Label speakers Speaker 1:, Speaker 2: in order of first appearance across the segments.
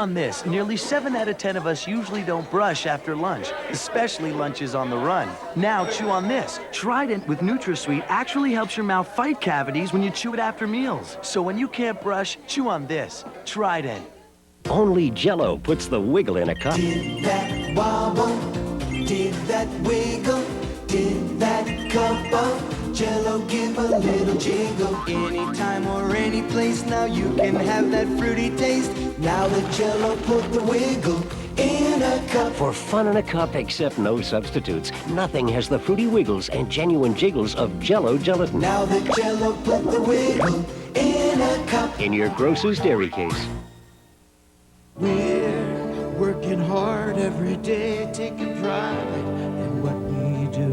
Speaker 1: on this. Nearly 7 out of 10 of us usually don't brush after lunch, especially lunches on the run. Now chew on this. Trident with NutraSweet actually helps your mouth fight cavities when you chew it after meals. So when you can't brush, chew on this. Trident.
Speaker 2: Only Jell-O puts the wiggle in a cup.
Speaker 3: Did that wobble? Did that wiggle? Did that cup of Jell-O give a little jiggle? Anytime or any place, now you can have that fruity taste. Now that Jell-O put the wiggle in a cup.
Speaker 2: For fun in a cup, except no substitutes. Nothing has the fruity wiggles and genuine jiggles of Jell-O gelatin.
Speaker 3: Now that Jell-O put the wiggle in a cup.
Speaker 2: In your Grocer's Dairy case.
Speaker 3: We're working hard every day, taking pride in what we do.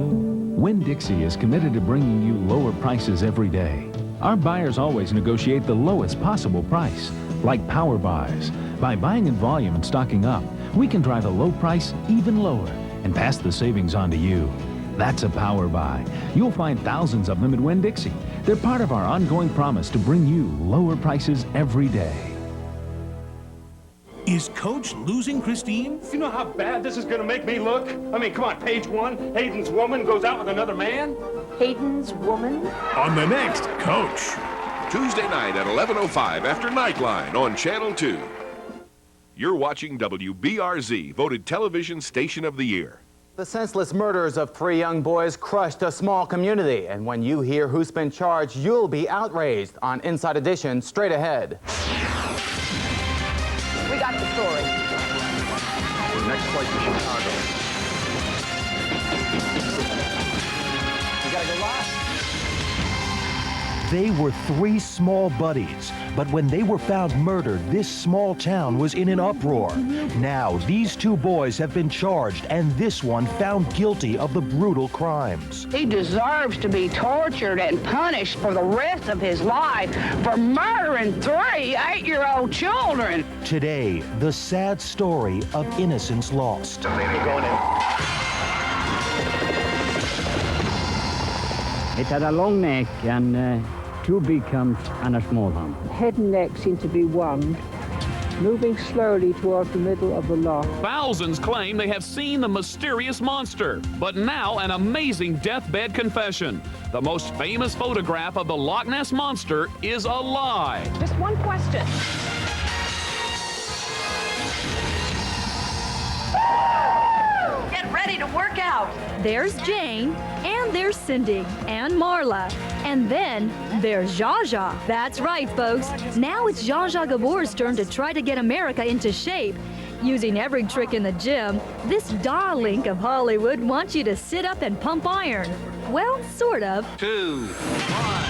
Speaker 4: Winn-Dixie is committed to bringing you lower prices every day. Our buyers always negotiate the lowest possible price, like power buys. By buying in volume and stocking up, we can drive a low price even lower and pass the savings on to you. That's a power buy. You'll find thousands of them at Winn-Dixie. They're part of our ongoing promise to bring you lower prices every day.
Speaker 5: Is Coach losing Christine?
Speaker 6: You know how bad this is going to make me look? I mean, come on, page 1, Hayden's woman goes out with another man?
Speaker 7: Hayden's woman?
Speaker 5: On the next Coach.
Speaker 8: Tuesday night at 11:05 after Nightline on Channel 2. You're watching WBRZ, voted Television Station of the Year.
Speaker 9: The senseless murders of 3 young boys crushed a small community. And when you hear who's been charged, you'll be outraged. On Inside Edition, straight ahead.
Speaker 7: We got the story.
Speaker 6: Next flight to Chicago.
Speaker 9: You gotta go live.
Speaker 10: They were 3 small buddies, but when they were found murdered, this small town was in an uproar. Now, these 2 boys have been charged, and this one found guilty of the brutal crimes.
Speaker 7: He deserves to be tortured and punished for the rest of his life for murdering 3 8-year-old children.
Speaker 10: Today, the sad story of innocence lost.
Speaker 11: It had a long neck and 2 big humps and a small hump.
Speaker 12: Head and neck seem to be one, moving slowly toward the middle of the lot.
Speaker 13: Thousands claim they have seen the mysterious monster, but now an amazing deathbed confession. The most famous photograph of the Loch Ness Monster is a lie.
Speaker 7: Just one question. Get ready to work out.
Speaker 14: There's Jane, and there's Cindy, and Marla. And then there's Zsa Zsa. That's right, folks. Now it's Zsa Zsa Gabor's turn to try to get America into shape. Using every trick in the gym, this darling of Hollywood wants you to sit up and pump iron. Well, sort of.
Speaker 6: 2, 1.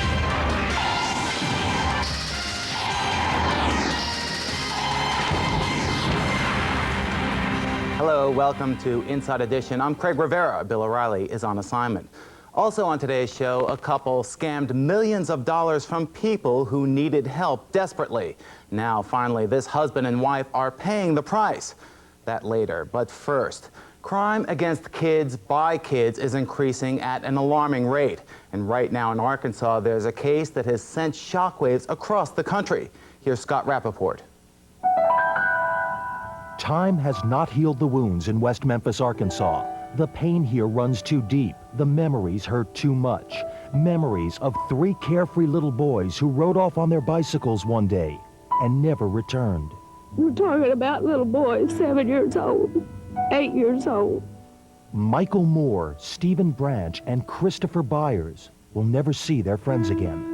Speaker 9: Hello, welcome to Inside Edition. I'm Craig Rivera. Bill O'Reilly is on assignment. Also on today's show, a couple scammed millions of dollars from people who needed help desperately. Now, finally, this husband and wife are paying the price. That later. But first, crime against kids by kids is increasing at an alarming rate. And right now in Arkansas, there's a case that has sent shockwaves across the country. Here's Scott Rappaport.
Speaker 10: Time has not healed the wounds in West Memphis, Arkansas. The pain here runs too deep. The memories hurt too much. Memories of 3 carefree little boys who rode off on their bicycles one day and never returned.
Speaker 12: We're talking about little boys, 7 years old, 8 years old.
Speaker 10: Michael Moore, Stephen Branch, and Christopher Byers will never see their friends again.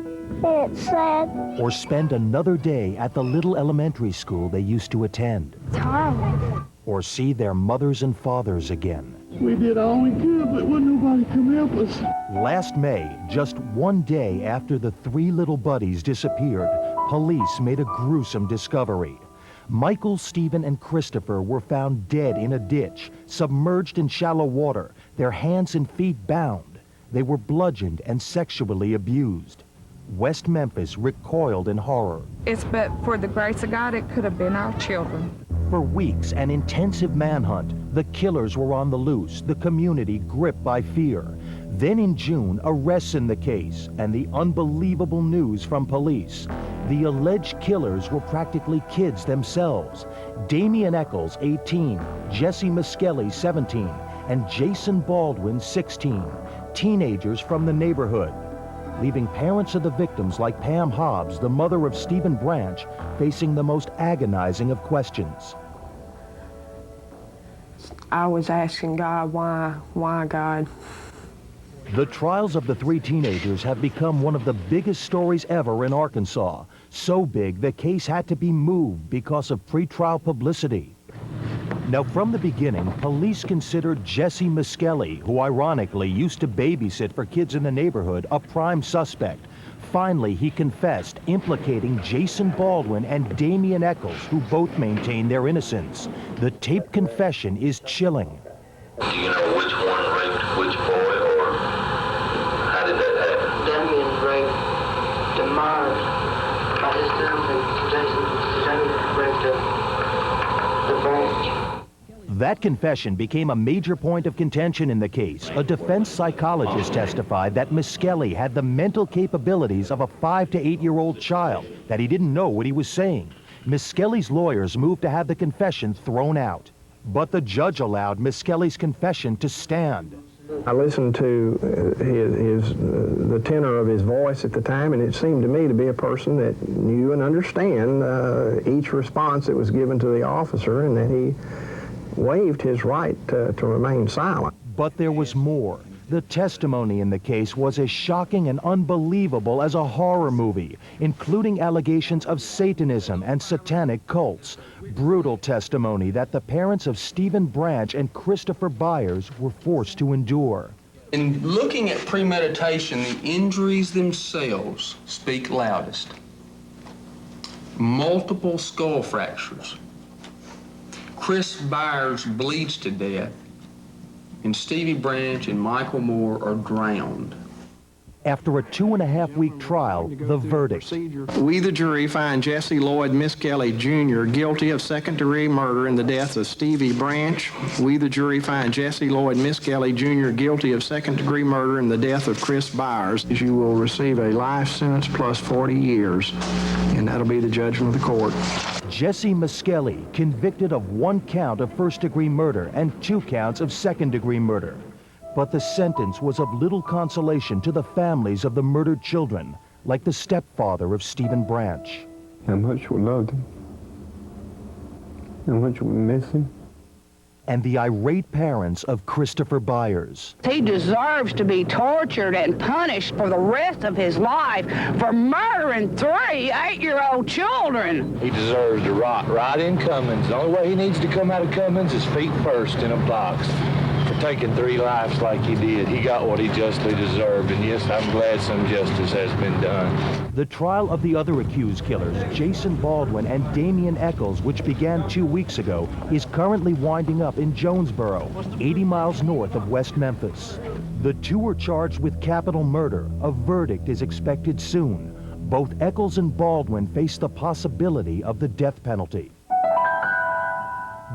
Speaker 12: It's sad.
Speaker 10: Or spend another day at the little elementary school they used to attend.
Speaker 12: It's horrible.
Speaker 10: Or see their mothers and fathers again.
Speaker 12: We did all we could, but wasn't nobody come help us.
Speaker 10: Last May, just one day after the 3 little buddies disappeared, police made a gruesome discovery. Michael, Stephen, and Christopher were found dead in a ditch, submerged in shallow water, their hands and feet bound. They were bludgeoned and sexually abused. West Memphis recoiled in horror.
Speaker 12: It's but for the grace of God, it could have been our children.
Speaker 10: For weeks, an intensive manhunt. The killers were on the loose, the community gripped by fear. Then in June, arrests in the case and the unbelievable news from police. The alleged killers were practically kids themselves. Damian Eccles, 18, Jesse Miskelly, 17, and Jason Baldwin, 16, teenagers from the neighborhood, leaving parents of the victims like Pam Hobbs, the mother of Stephen Branch, facing the most agonizing of questions.
Speaker 12: I was asking God, why God?
Speaker 10: The trials of the three teenagers have become one of the biggest stories ever in Arkansas. So big, the case had to be moved because of pretrial publicity. Now, from the beginning, police considered Jesse Miskelly, who ironically used to babysit for kids in the neighborhood, a prime suspect. Finally, he confessed, implicating Jason Baldwin and Damian Eccles, who both maintain their innocence. The taped confession is chilling.
Speaker 15: Do you know which one raped which boy, or how did that happen?
Speaker 16: Damian raped Demars by his girlfriend. Jason raped the Branch.
Speaker 10: That confession became a major point of contention in the case. A defense psychologist testified that Miskelly had the mental capabilities of a 5 to 8-year-old child, that he didn't know what he was saying. Miskelly's lawyers moved to have the confession thrown out. But the judge allowed Miskelly's confession to stand.
Speaker 17: I listened to the tenor of his voice at the time, and it seemed to me to be a person that knew and understand each response that was given to the officer, and that he waived his right to remain silent.
Speaker 10: But there was more. The testimony in the case was as shocking and unbelievable as a horror movie, including allegations of Satanism and satanic cults. Brutal testimony that the parents of Stephen Branch and Christopher Byers were forced to endure.
Speaker 18: In looking at premeditation, the injuries themselves speak loudest. Multiple skull fractures. Chris Byers bleeds to death, and Stevie Branch and Michael Moore are drowned.
Speaker 10: After a 2.5-week trial, the verdict.
Speaker 17: We, the jury, find Jesse Lloyd Miskelly, Jr. guilty of second-degree murder in the death of Stevie Branch. We, the jury, find Jesse Lloyd Miskelly, Jr. guilty of second-degree murder in the death of Chris Byers. You will receive a life sentence plus 40 years, and that'll be the judgment of the court.
Speaker 10: Jesse Miskelly, convicted of 1 count of first-degree murder and 2 counts of second-degree murder. But the sentence was of little consolation to the families of the murdered children, like the stepfather of Stephen Branch.
Speaker 17: How much we loved him. How much we miss him.
Speaker 10: And the irate parents of Christopher Byers.
Speaker 7: He deserves to be tortured and punished for the rest of his life for murdering 3 8-year-old children.
Speaker 19: He deserves to rot right in Cummins. The only way he needs to come out of Cummins is feet first in a box. For taking 3 lives like he did, he got what he justly deserved, and yes, I'm glad some justice has been done.
Speaker 10: The trial of the other accused killers, Jason Baldwin and Damian Eccles, which began 2 weeks ago, is currently winding up in Jonesboro, 80 miles north of West Memphis. The 2 are charged with capital murder. A verdict is expected soon. Both Eccles and Baldwin face the possibility of the death penalty.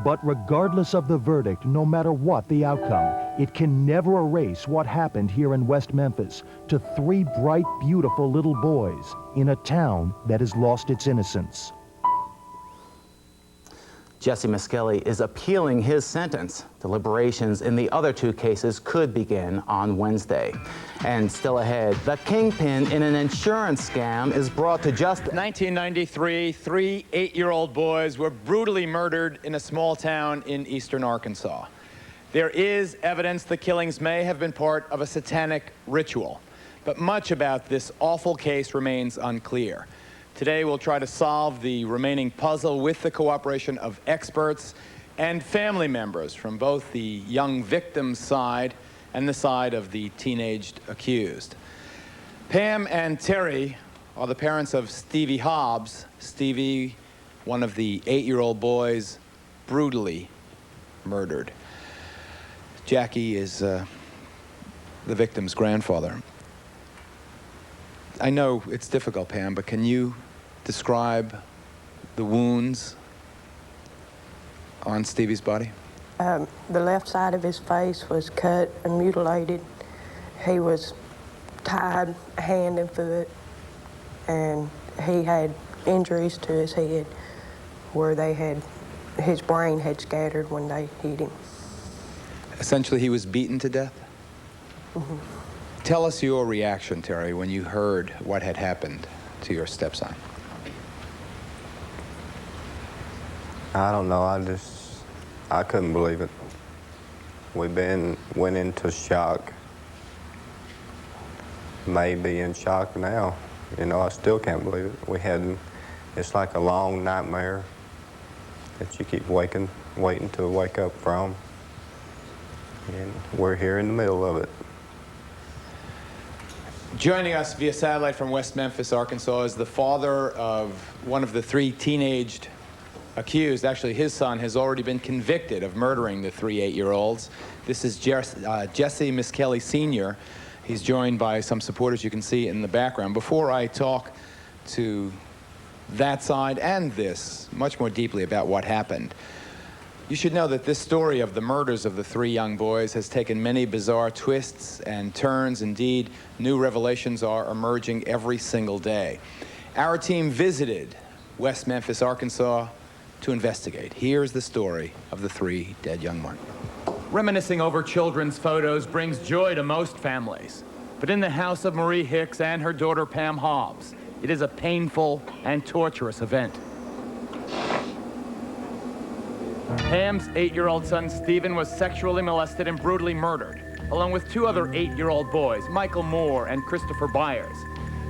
Speaker 10: But regardless of the verdict, no matter what the outcome, it can never erase what happened here in West Memphis to 3 bright, beautiful little boys in a town that has lost its innocence.
Speaker 9: Jesse Miskelly is appealing his sentence. Deliberations in the other 2 cases could begin on Wednesday. And still ahead, the kingpin in an insurance scam is brought to justice.
Speaker 20: 1993, 3 8-year-old boys were brutally murdered in a small town in eastern Arkansas. There is evidence the killings may have been part of a satanic ritual, but much about this awful case remains unclear. Today, we'll try to solve the remaining puzzle with the cooperation of experts and family members from both the young victim's side and the side of the teenaged accused. Pam and Terry are the parents of Stevie Hobbs. Stevie, one of the 8-year-old boys, brutally murdered. Jackie is the victim's grandfather. I know it's difficult, Pam, but can you describe the wounds on Stevie's body?
Speaker 16: The left side of his face was cut and mutilated. He was tied hand and foot, and he had injuries to his head where his brain had scattered when they hit him.
Speaker 20: Essentially, he was beaten to death?
Speaker 16: Mm-hmm.
Speaker 20: Tell us your reaction, Terry, when you heard what had happened to your stepson.
Speaker 21: I don't know, I couldn't believe it. Went into shock. Maybe in shock now. You know, I still can't believe it. It's like a long nightmare that you keep waiting to wake up from. And we're here in the middle of it.
Speaker 20: Joining us via satellite from West Memphis, Arkansas, is the father of one of the 3 teenaged accused. Actually, his son has already been convicted of murdering the 3 8-year-olds. This is Jesse Miskelly Sr. He's joined by some supporters you can see in the background. Before I talk to that side and this much more deeply about what happened, you should know that this story of the murders of the 3 young boys has taken many bizarre twists and turns. Indeed, new revelations are emerging every single day. Our team visited West Memphis, Arkansas, to investigate. Here's the story of the 3 dead young men. Reminiscing over children's photos brings joy to most families. But in the house of Marie Hicks and her daughter Pam Hobbs, it is a painful and torturous event. Pam's 8-year-old son Stephen was sexually molested and brutally murdered, along with 2 other 8-year-old boys, Michael Moore and Christopher Byers.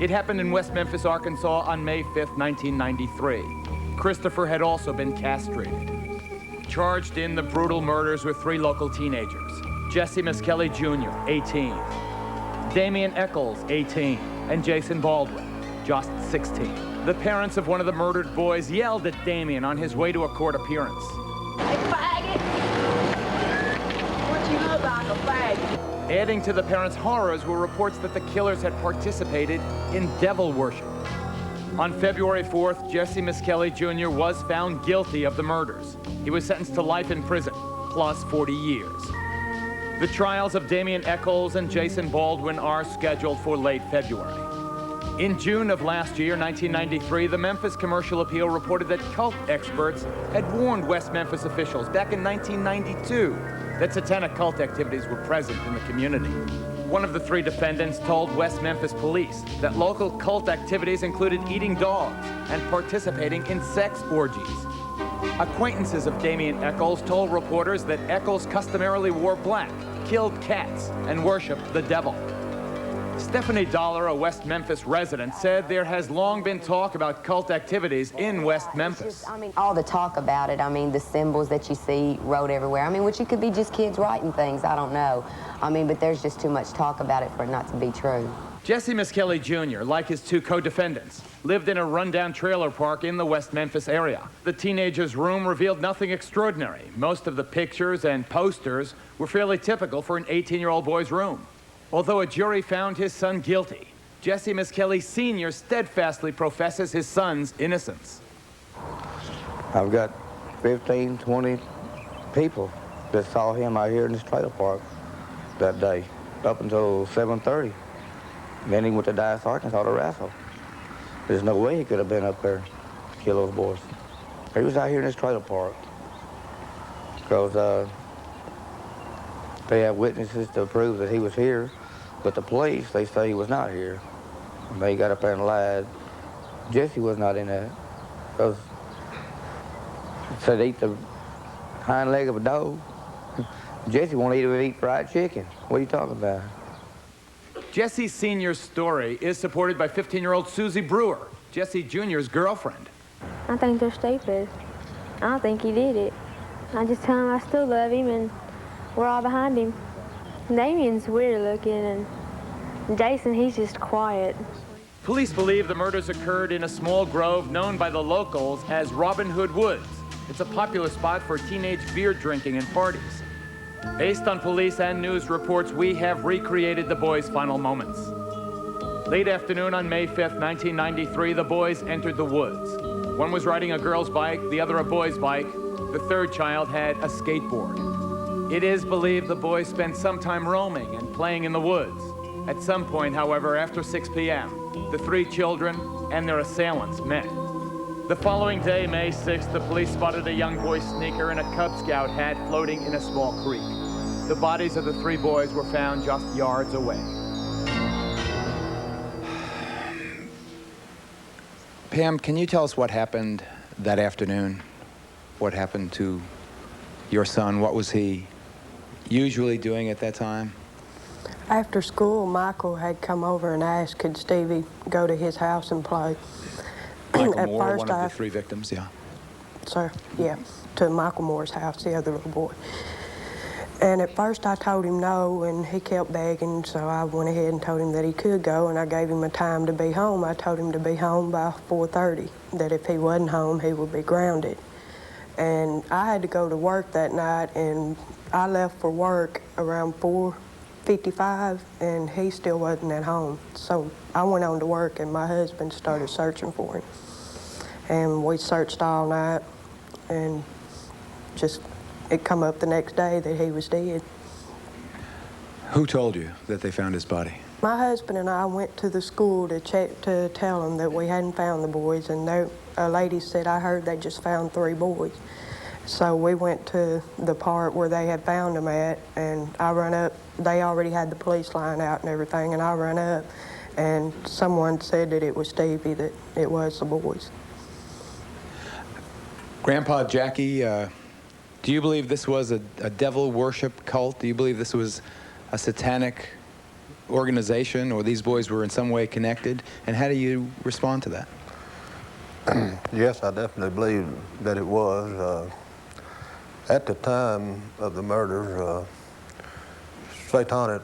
Speaker 20: It happened in West Memphis, Arkansas on May 5th, 1993. Christopher had also been castrated. Charged in the brutal murders were 3 local teenagers: Jesse Miskelly Jr., 18, Damian Eccles, 18, and Jason Baldwin, just 16. The parents of one of the murdered boys yelled at Damian on his way to a court appearance.
Speaker 22: Hey, faggot! What you look like, a faggot?
Speaker 20: Adding to the parents' horrors were reports that the killers had participated in devil worship. On February 4th, Jesse Miskelly Jr. was found guilty of the murders. He was sentenced to life in prison, plus 40 years. The trials of Damian Eccles and Jason Baldwin are scheduled for late February. In June of last year, 1993, the Memphis Commercial Appeal reported that cult experts had warned West Memphis officials back in 1992 that satanic cult activities were present in the community. One of the 3 defendants told West Memphis police that local cult activities included eating dogs and participating in sex orgies. Acquaintances of Damian Eccles told reporters that Eccles customarily wore black, killed cats, and worshiped the devil. Stephanie Dollar, a West Memphis resident, said there has long been talk about cult activities in West Memphis.
Speaker 23: All the talk about it, the symbols that you see wrote everywhere, which it could be just kids writing things, I don't know. But there's just too much talk about it for it not to be true.
Speaker 20: Jesse Miskelly Jr., like his 2 co-defendants, lived in a rundown trailer park in the West Memphis area. The teenager's room revealed nothing extraordinary. Most of the pictures and posters were fairly typical for an 18-year-old boy's room. Although a jury found his son guilty, Jesse Miskelly Sr. steadfastly professes his son's innocence.
Speaker 24: I've got 15, 20 people that saw him out here in this trailer park that day, up until 7:30. Then he went to Dallas, Arkansas to wrestle. There's no way he could have been up there to kill those boys. He was out here in this trailer park because they have witnesses to prove that he was here, but the police, they say he was not here. And they got up there and lied. Jesse was not in that. Because it said eat the hind leg of a dog. Jesse won't eat fried chicken. What are you talking about?
Speaker 20: Jesse Sr.'s story is supported by 15-year-old Susie Brewer, Jesse Jr.'s girlfriend.
Speaker 25: I think they're stupid. I don't think he did it. I just tell him I still love him and we're all behind him. Damian's weird looking and Jason, he's just quiet.
Speaker 20: Police believe the murders occurred in a small grove known by the locals as Robin Hood Woods. It's a popular spot for teenage beer drinking and parties. Based on police and news reports, we have recreated the boys' final moments. Late afternoon on May 5th, 1993, the boys entered the woods. One was riding a girl's bike, the other a boy's bike. The 3rd child had a skateboard. It is believed the boys spent some time roaming and playing in the woods. At some point, however, after 6 p.m., the 3 children and their assailants met. The following day, May 6th, the police spotted a young boy's sneaker and a Cub Scout hat floating in a small creek. The bodies of the 3 boys were found just yards away. Pam, can you tell us what happened that afternoon? What happened to your son? What was he usually doing at that time?
Speaker 16: After school, Michael had come over and asked could Stevie go to his house and play.
Speaker 20: Michael Moore, one of the 3 victims, yeah.
Speaker 16: Sir, yeah, to Michael Moore's house, the other little boy. And at first I told him no, and he kept begging, so I went ahead and told him that he could go, and I gave him a time to be home. I told him to be home by 4:30, that if he wasn't home, he would be grounded. And I had to go to work that night, and I left for work around 4:55, and he still wasn't at home. So I went on to work, and my husband started searching for him. And we searched all night, and just it come up the next day that he was dead.
Speaker 20: Who told you that they found his body?
Speaker 16: My husband and I went to the school to check to tell them that we hadn't found the boys, and a lady said, I heard they just found 3 boys. So we went to the part where they had found them at, and I run up. They already had the police line out and everything, and I run up, and someone said that it was Stevie, that it was the boys.
Speaker 20: Grandpa Jackie, do you believe this was a devil worship cult? Do you believe this was a satanic organization, or these boys were in some way connected? And how do you respond to that?
Speaker 1: Yes, I definitely believe that it was. At the time of the murders, Satanic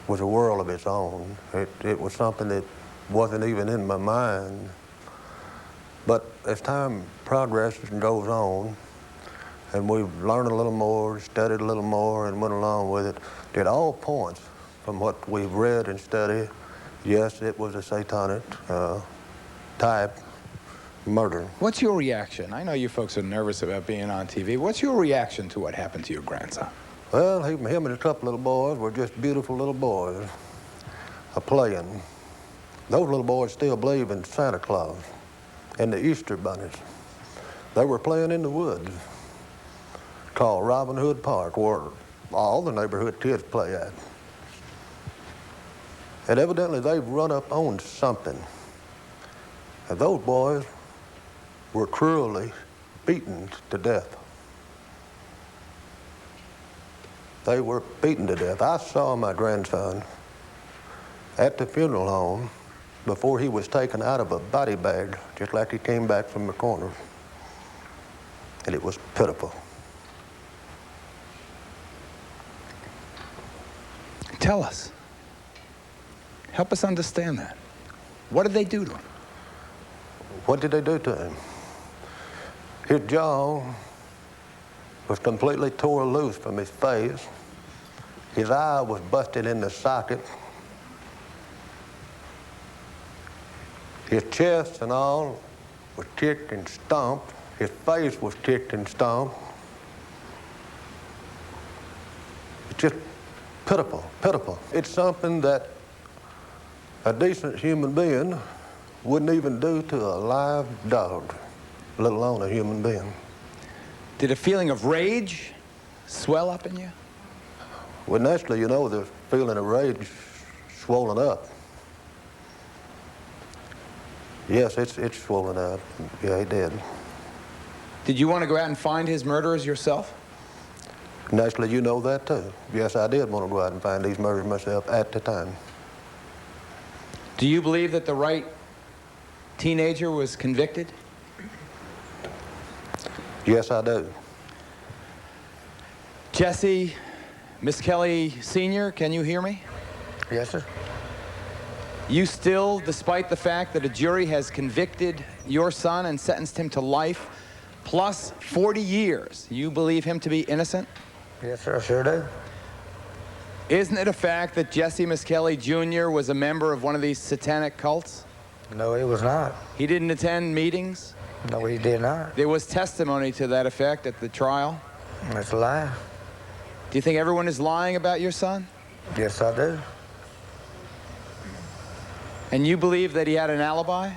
Speaker 1: was a world of its own. It was something that wasn't even in my mind. But as time progresses and goes on, and we've learned a little more, studied a little more, and went along with it, it all points from what we've read and studied. Yes, it was a Satanic type murder.
Speaker 20: What's your reaction? I know you folks are nervous about being on TV. What's your reaction to what happened to your grandson?
Speaker 1: Well, him and a couple little boys were just beautiful little boys playing. Those little boys still believe in Santa Claus and the Easter bunnies. They were playing in the woods called Robin Hood Park, where all the neighborhood kids play at. And evidently they've run up on something. And those boys were cruelly beaten to death. They were beaten to death. I saw my grandson at the funeral home before he was taken out of a body bag, just like he came back from the corner. And it was pitiful.
Speaker 20: Tell us. Help us understand that. What did they do to him?
Speaker 1: What did they do to him? His jaw was completely tore loose from his face. His eye was busted in the socket. His chest and all was kicked and stomped. His face was kicked and stomped. It's just pitiful, pitiful. It's something that a decent human being wouldn't even do to a live dog, let alone a human being.
Speaker 20: Did a feeling of rage swell up in you?
Speaker 1: Well, naturally, you know, the feeling of rage swollen up. Yes, it's swollen up. Yeah, it did.
Speaker 20: Did you want to go out and find his murderers yourself?
Speaker 1: Naturally, you know that too. Yes, I did want to go out and find these murderers myself at the time.
Speaker 20: Do you believe that the right teenager was convicted?
Speaker 1: Yes, I do.
Speaker 20: Jesse, Miss Kelly Sr., can you hear me?
Speaker 24: Yes, sir.
Speaker 20: You still, despite the fact that a jury has convicted your son and sentenced him to life, plus 40 years, you believe him to be innocent?
Speaker 24: Yes, sir, I sure do.
Speaker 20: Isn't it a fact that Jesse Miskelly Jr. was a member of one of these satanic cults?
Speaker 24: No, he was not.
Speaker 20: He didn't attend meetings?
Speaker 24: No, he did not.
Speaker 20: There was testimony to that effect at the trial?
Speaker 24: That's a lie.
Speaker 20: Do you think everyone is lying about your son?
Speaker 24: Yes, I do.
Speaker 20: And you believe that he had an alibi?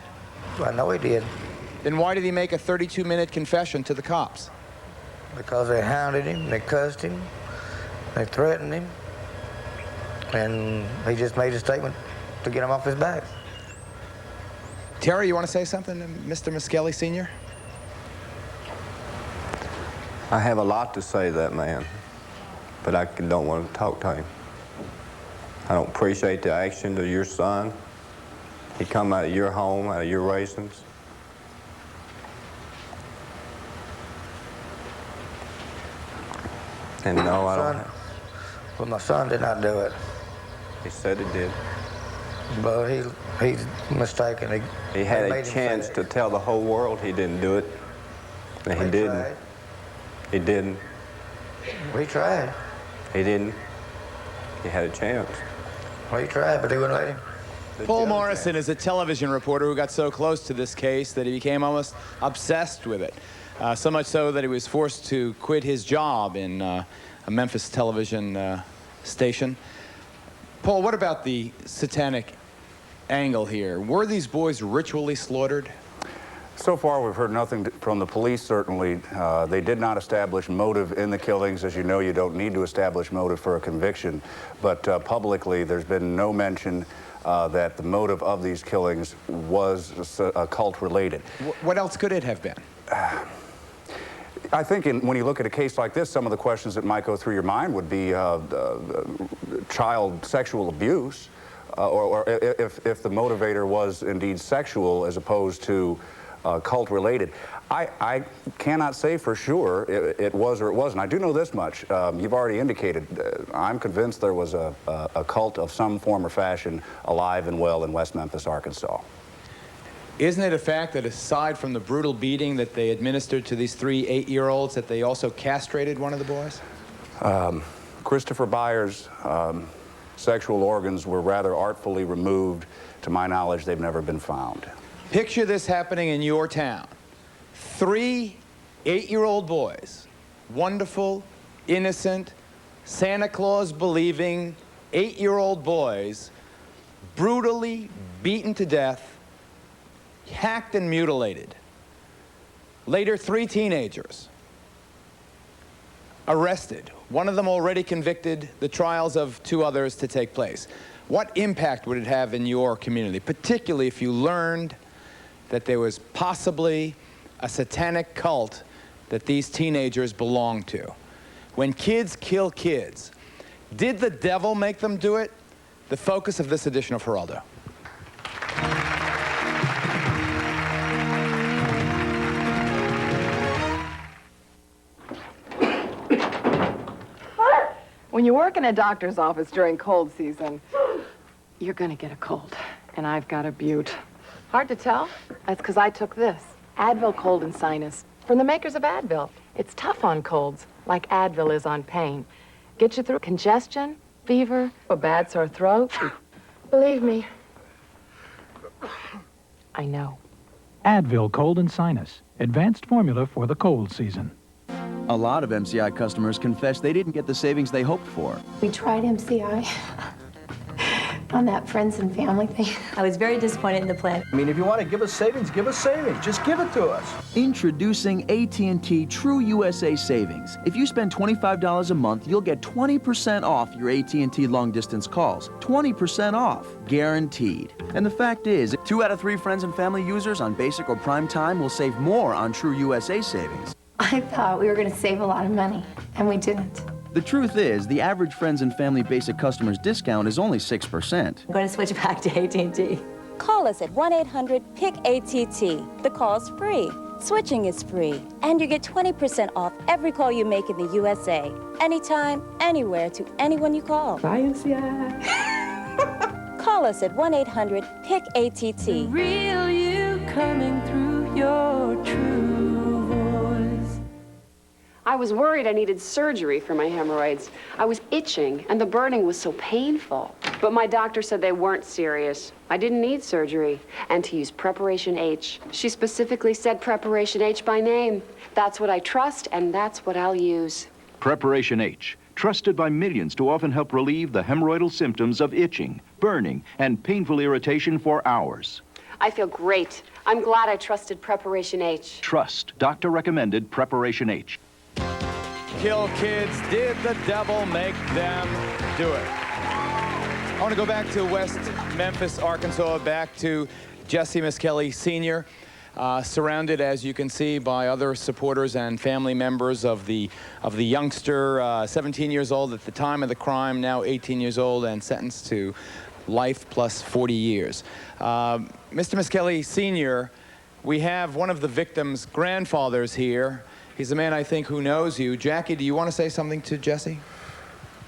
Speaker 24: I know he did.
Speaker 20: Then why did he make a 32-minute confession to the cops?
Speaker 24: Because they hounded him, they cussed him, they threatened him, and he just made a statement to get him off his back.
Speaker 20: Terry, you want to say something to Mr. Miskelly Sr.?
Speaker 21: I have a lot to say to that man, but I don't want to talk to him. I don't appreciate the action of your son. He come out of your home, out of your raisins. And no, I don't.
Speaker 24: Well, my son did not do it.
Speaker 21: He said he did.
Speaker 24: But he's mistaken.
Speaker 21: He had a chance to tell the whole world he didn't do it, and he didn't.
Speaker 24: Tried.
Speaker 21: He didn't.
Speaker 24: We tried.
Speaker 21: He didn't. He had a chance.
Speaker 24: We tried, but he wouldn't let him.
Speaker 20: Paul Morrison is a television reporter who got so close to this case that he became almost obsessed with it. So much so that he was forced to quit his job in a Memphis television station. Paul, what about the satanic angle here? Were these boys ritually slaughtered?
Speaker 2: So far, we've heard nothing from the police, certainly. They did not establish motive in the killings. As you know, you don't need to establish motive for a conviction. But publicly, there's been no mention that the motive of these killings was cult-related.
Speaker 20: What else could it have been?
Speaker 2: I think when you look at a case like this, some of the questions that might go through your mind would be child sexual abuse, or if the motivator was indeed sexual as opposed to cult-related. I cannot say for sure it was or it wasn't. I do know this much. You've already indicated, I'm convinced there was a cult of some form or fashion alive and well in West Memphis, Arkansas.
Speaker 20: Isn't it a fact that aside from the brutal beating that they administered to these 3 8-year-olds, that they also castrated one of the boys?
Speaker 2: Christopher Byers' sexual organs were rather artfully removed. To my knowledge, they've never been found.
Speaker 20: Picture this happening in your town. 3 8-year-old boys, wonderful, innocent, Santa Claus believing 8-year-old boys, brutally beaten to death, hacked and mutilated. Later, 3 teenagers arrested. One of them already convicted, the trials of 2 others to take place. What impact would it have in your community, particularly if you learned that there was possibly a satanic cult that these teenagers belonged to? When kids kill kids, did the devil make them do it? The focus of this edition of Geraldo.
Speaker 3: When you work in a doctor's office during cold season, you're gonna get a cold. And I've got a butte. Hard to tell? That's because I took this. Advil Cold and Sinus. From the makers of Advil. It's tough on colds, like Advil is on pain. Gets you through congestion, fever, a bad sore throat. Believe me. I know.
Speaker 4: Advil Cold and Sinus. Advanced formula for the cold season.
Speaker 5: A lot of MCI customers confess they didn't get the savings they hoped for.
Speaker 8: We tried MCI on that friends and family thing. I was very disappointed in the plan.
Speaker 26: I mean, if you want to give us savings, give us savings. Just give it to us.
Speaker 5: Introducing AT&T True USA Savings. If you spend $25 a month, you'll get 20% off your AT&T long-distance calls. 20% off, guaranteed. And the fact is, 2 out of 3 friends and family users on basic or prime time will save more on True USA Savings.
Speaker 8: I thought we were going to save a lot of money, and we didn't.
Speaker 5: The truth is, the average friends and family basic customer's discount is only 6%.
Speaker 8: I'm going to switch back to AT&T.
Speaker 27: Call us at 1-800-PIC-ATT. The call's free. Switching is free. And you get 20% off every call you make in the USA. Anytime, anywhere, to anyone you call.
Speaker 8: Bye, MCI.
Speaker 27: Call us at 1-800-PIC-ATT.
Speaker 28: The real you coming through your true voice.
Speaker 3: I was worried I needed surgery for my hemorrhoids. I was itching, and the burning was so painful. But my doctor said they weren't serious. I didn't need surgery, and to use Preparation H. She specifically said Preparation H by name. That's what I trust, and that's what I'll use.
Speaker 29: Preparation H, trusted by millions to often help relieve the hemorrhoidal symptoms of itching, burning, and painful irritation for hours.
Speaker 6: I feel great. I'm glad I trusted Preparation H.
Speaker 29: Trust doctor-recommended Preparation H.
Speaker 20: Kill kids, did the devil make them do it? I want to go back to West Memphis, Arkansas, back to Jesse Miskelly Sr., surrounded, as you can see, by other supporters and family members of the youngster, 17 years old at the time of the crime, now 18 years old, and sentenced to life plus 40 years. Mr. Miskelly Sr., we have one of the victim's grandfathers here. He's a man, I think, who knows you. Jackie, do you want to say something to Jesse?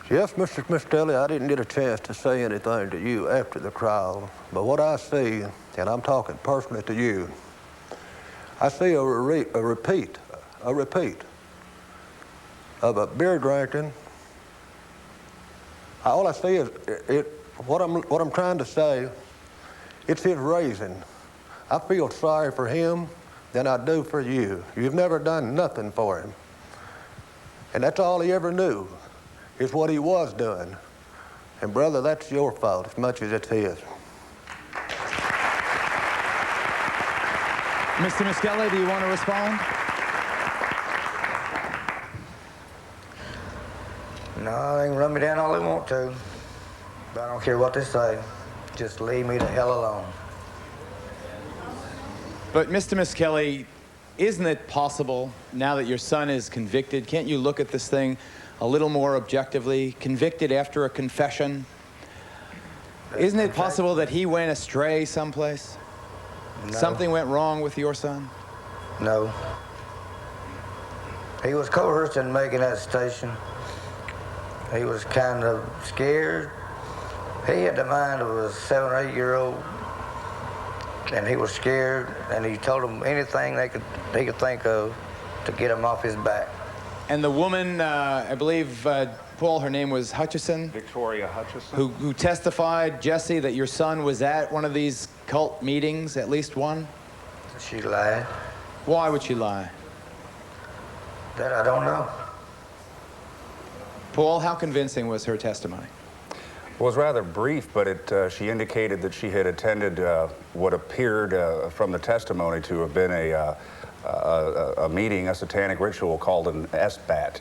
Speaker 1: Yes, Mr. Miskelly, I didn't get a chance to say anything to you after the trial, but what I see, and I'm talking personally to you, I see a repeat of a beer drinking. All I see is what I'm trying to say. It's his raising. I feel sorry for him than I do for you. You've never done nothing for him, and that's all he ever knew, is what he was doing. And brother, that's your fault as much as it's his.
Speaker 20: Mr. Miskelly, do you want to respond?
Speaker 24: No, they can run me down all they want to. But I don't care what they say. Just leave me the hell alone.
Speaker 20: But Mr. Miskelly, isn't it possible, now that your son is convicted, can't you look at this thing a little more objectively? Convicted after a confession? Isn't it possible that he went astray someplace?
Speaker 24: No.
Speaker 20: Something went wrong with your son?
Speaker 24: No. He was coerced in making that station. He was kind of scared. He had the mind of a 7 or 8 year old, and he was scared, and he told them anything he could think of to get him off his back.
Speaker 20: And the woman, I believe, Paul, her name was Hutchison?
Speaker 2: Victoria Hutchison.
Speaker 20: Who testified, Jesse, that your son was at one of these cult meetings, at least one?
Speaker 24: She lied.
Speaker 20: Why would she lie?
Speaker 24: That I don't know.
Speaker 20: Paul, how convincing was her testimony?
Speaker 2: It was rather brief, but she indicated that she had attended what appeared from the testimony to have been a meeting, a satanic ritual called an SBAT,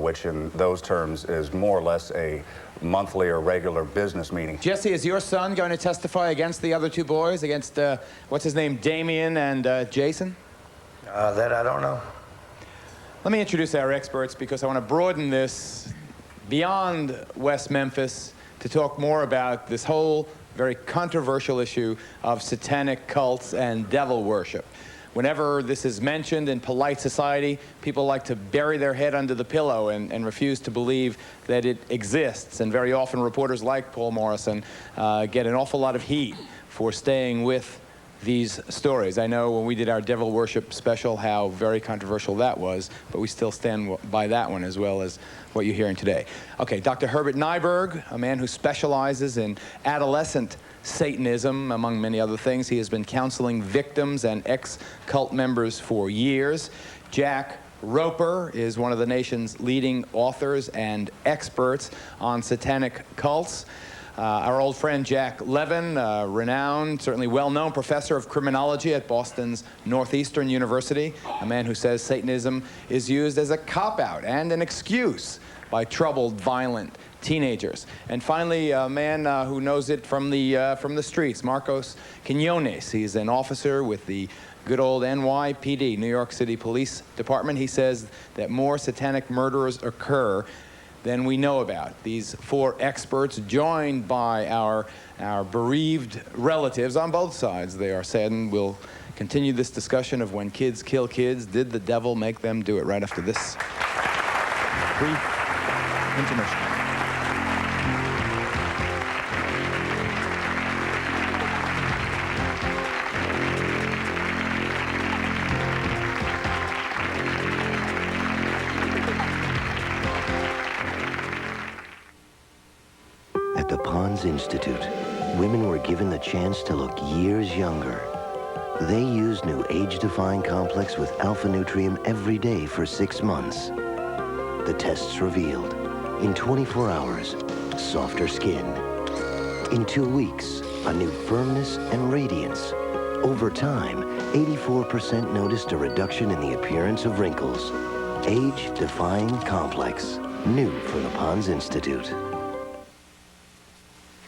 Speaker 2: which in those terms is more or less a monthly or regular business meeting.
Speaker 20: Jesse, is your son going to testify against the other two boys, against, what's his name, Damien and Jason?
Speaker 24: That I don't know.
Speaker 20: Let me introduce our experts, because I want to broaden this beyond West Memphis to talk more about this whole very controversial issue of satanic cults and devil worship. Whenever this is mentioned in polite society, people like to bury their head under the pillow and refuse to believe that it exists. And very often reporters like Paul Morrison get an awful lot of heat for staying with these stories. I know when we did our devil worship special how very controversial that was, but we still stand by that one as well as what you're hearing today. Okay, Dr. Herbert Nyberg, a man who specializes in adolescent Satanism, among many other things. He has been counseling victims and ex-cult members for years. Jack Roper is one of the nation's leading authors and experts on satanic cults. Our old friend Jack Levin, renowned, certainly well-known professor of criminology at Boston's Northeastern University, a man who says Satanism is used as a cop-out and an excuse by troubled, violent teenagers. And finally, a man who knows it from the streets, Marcos Quinones. He's an officer with the good old NYPD, New York City Police Department. He says that more satanic murders occur than we know about. These four experts, joined by our bereaved relatives on both sides, they are saddened. We'll continue this discussion of when kids kill kids. Did the devil make them do it? Right after this brief intermission.
Speaker 7: At the Pons Institute, women were given the chance to look years younger. They used new age-defying complex with alpha nutrium every day for 6 months. The tests revealed, in 24 hours, softer skin. In 2 weeks, a new firmness and radiance Over time, 84% noticed a reduction in the appearance of wrinkles. Age-defying complex. New from the Pons Institute.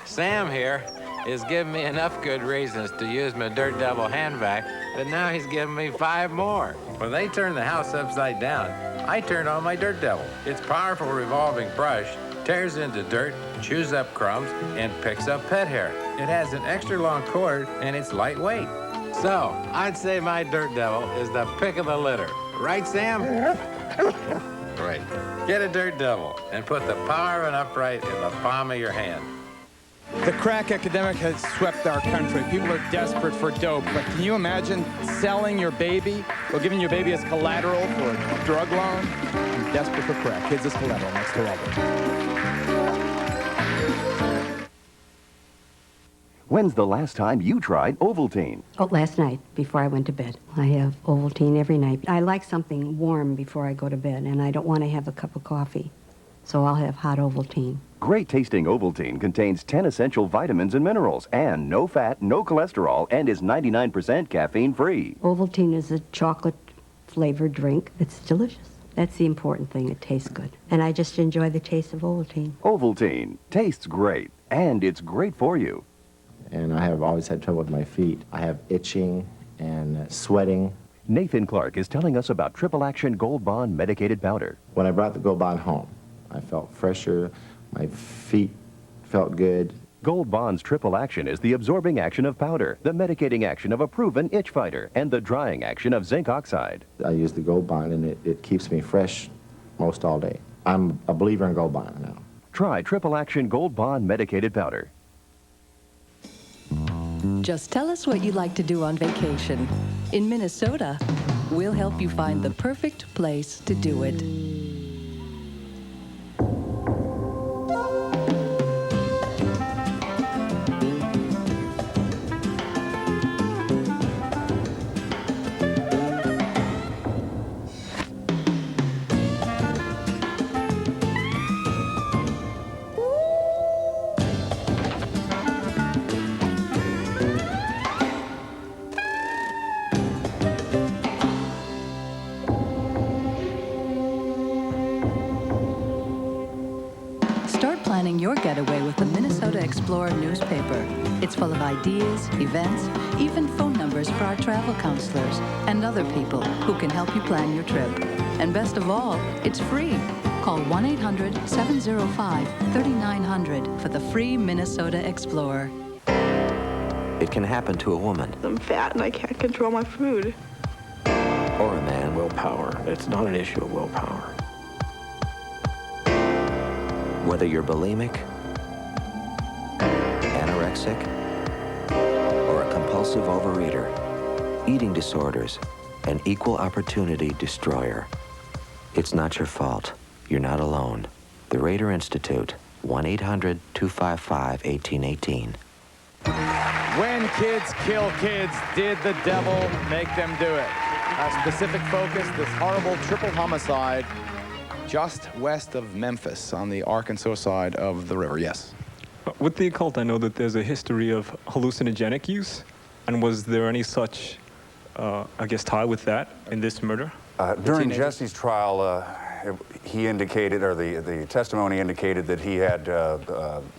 Speaker 10: Sam here is giving me enough good reasons to use my Dirt Devil hand vac, but now he's giving me 5 more. When they turn the house upside down, I turn on my Dirt Devil. Its powerful revolving brush tears into dirt, chews up crumbs, and picks up pet hair. It has an extra long cord, and it's lightweight. So, I'd say my Dirt Devil is the pick of the litter. Right, Sam? Right. Get a Dirt Devil and put the power of an upright in the palm of your hand.
Speaker 20: The crack epidemic has swept our country. People are desperate for dope, but can you imagine selling your baby or giving your baby as collateral for a drug loan? I'm desperate for crack. Kids as collateral next to Robert.
Speaker 11: When's the last time you tried Ovaltine?
Speaker 12: Oh, last night, before I went to bed. I have Ovaltine every night. I like something warm before I go to bed, and I don't want to have a cup of coffee, so I'll have hot Ovaltine.
Speaker 11: Great tasting Ovaltine contains 10 essential vitamins and minerals, and no fat, no cholesterol, and is 99% caffeine-free.
Speaker 12: Ovaltine is a chocolate-flavored drink. It's delicious. That's the important thing. It tastes good. And I just enjoy the taste of Ovaltine.
Speaker 11: Ovaltine tastes great, and it's great for you.
Speaker 13: And I have always had trouble with my feet. I have itching and sweating.
Speaker 11: Nathan Clark is telling us about Triple Action Gold Bond Medicated Powder.
Speaker 13: When I brought the Gold Bond home, I felt fresher, my feet felt good.
Speaker 11: Gold Bond's Triple Action is the absorbing action of powder, the medicating action of a proven itch fighter, and the drying action of zinc oxide.
Speaker 13: I use the Gold Bond, and it keeps me fresh most all day. I'm a believer in Gold Bond now.
Speaker 11: Try Triple Action Gold Bond Medicated Powder.
Speaker 14: Just tell us what you'd like to do on vacation. In Minnesota, we'll help you find the perfect place to do it. Planning your getaway with the Minnesota Explorer newspaper. It's full of ideas, events, even phone numbers for our travel counselors and other people who can help you plan your trip. And best of all, it's free. Call 1-800-705-3900 for the free Minnesota Explorer.
Speaker 15: It can happen to a woman.
Speaker 17: I'm fat and I can't control my food.
Speaker 15: Or a man.
Speaker 18: Willpower. It's not an issue of willpower.
Speaker 15: Whether you're bulimic, anorexic, or a compulsive overeater, eating disorders, an equal opportunity destroyer. It's not your fault. You're not alone. The Rader Institute, 1-800-255-1818.
Speaker 20: When kids kill kids, did the devil make them do it? Our specific focus, this horrible triple homicide just west of Memphis on the Arkansas side of the river. Yes?
Speaker 19: With the occult, I know that there's a history of hallucinogenic use. And was there any such, I guess, tie with that in this murder?
Speaker 2: During Jesse's trial, he indicated, or the testimony indicated that he had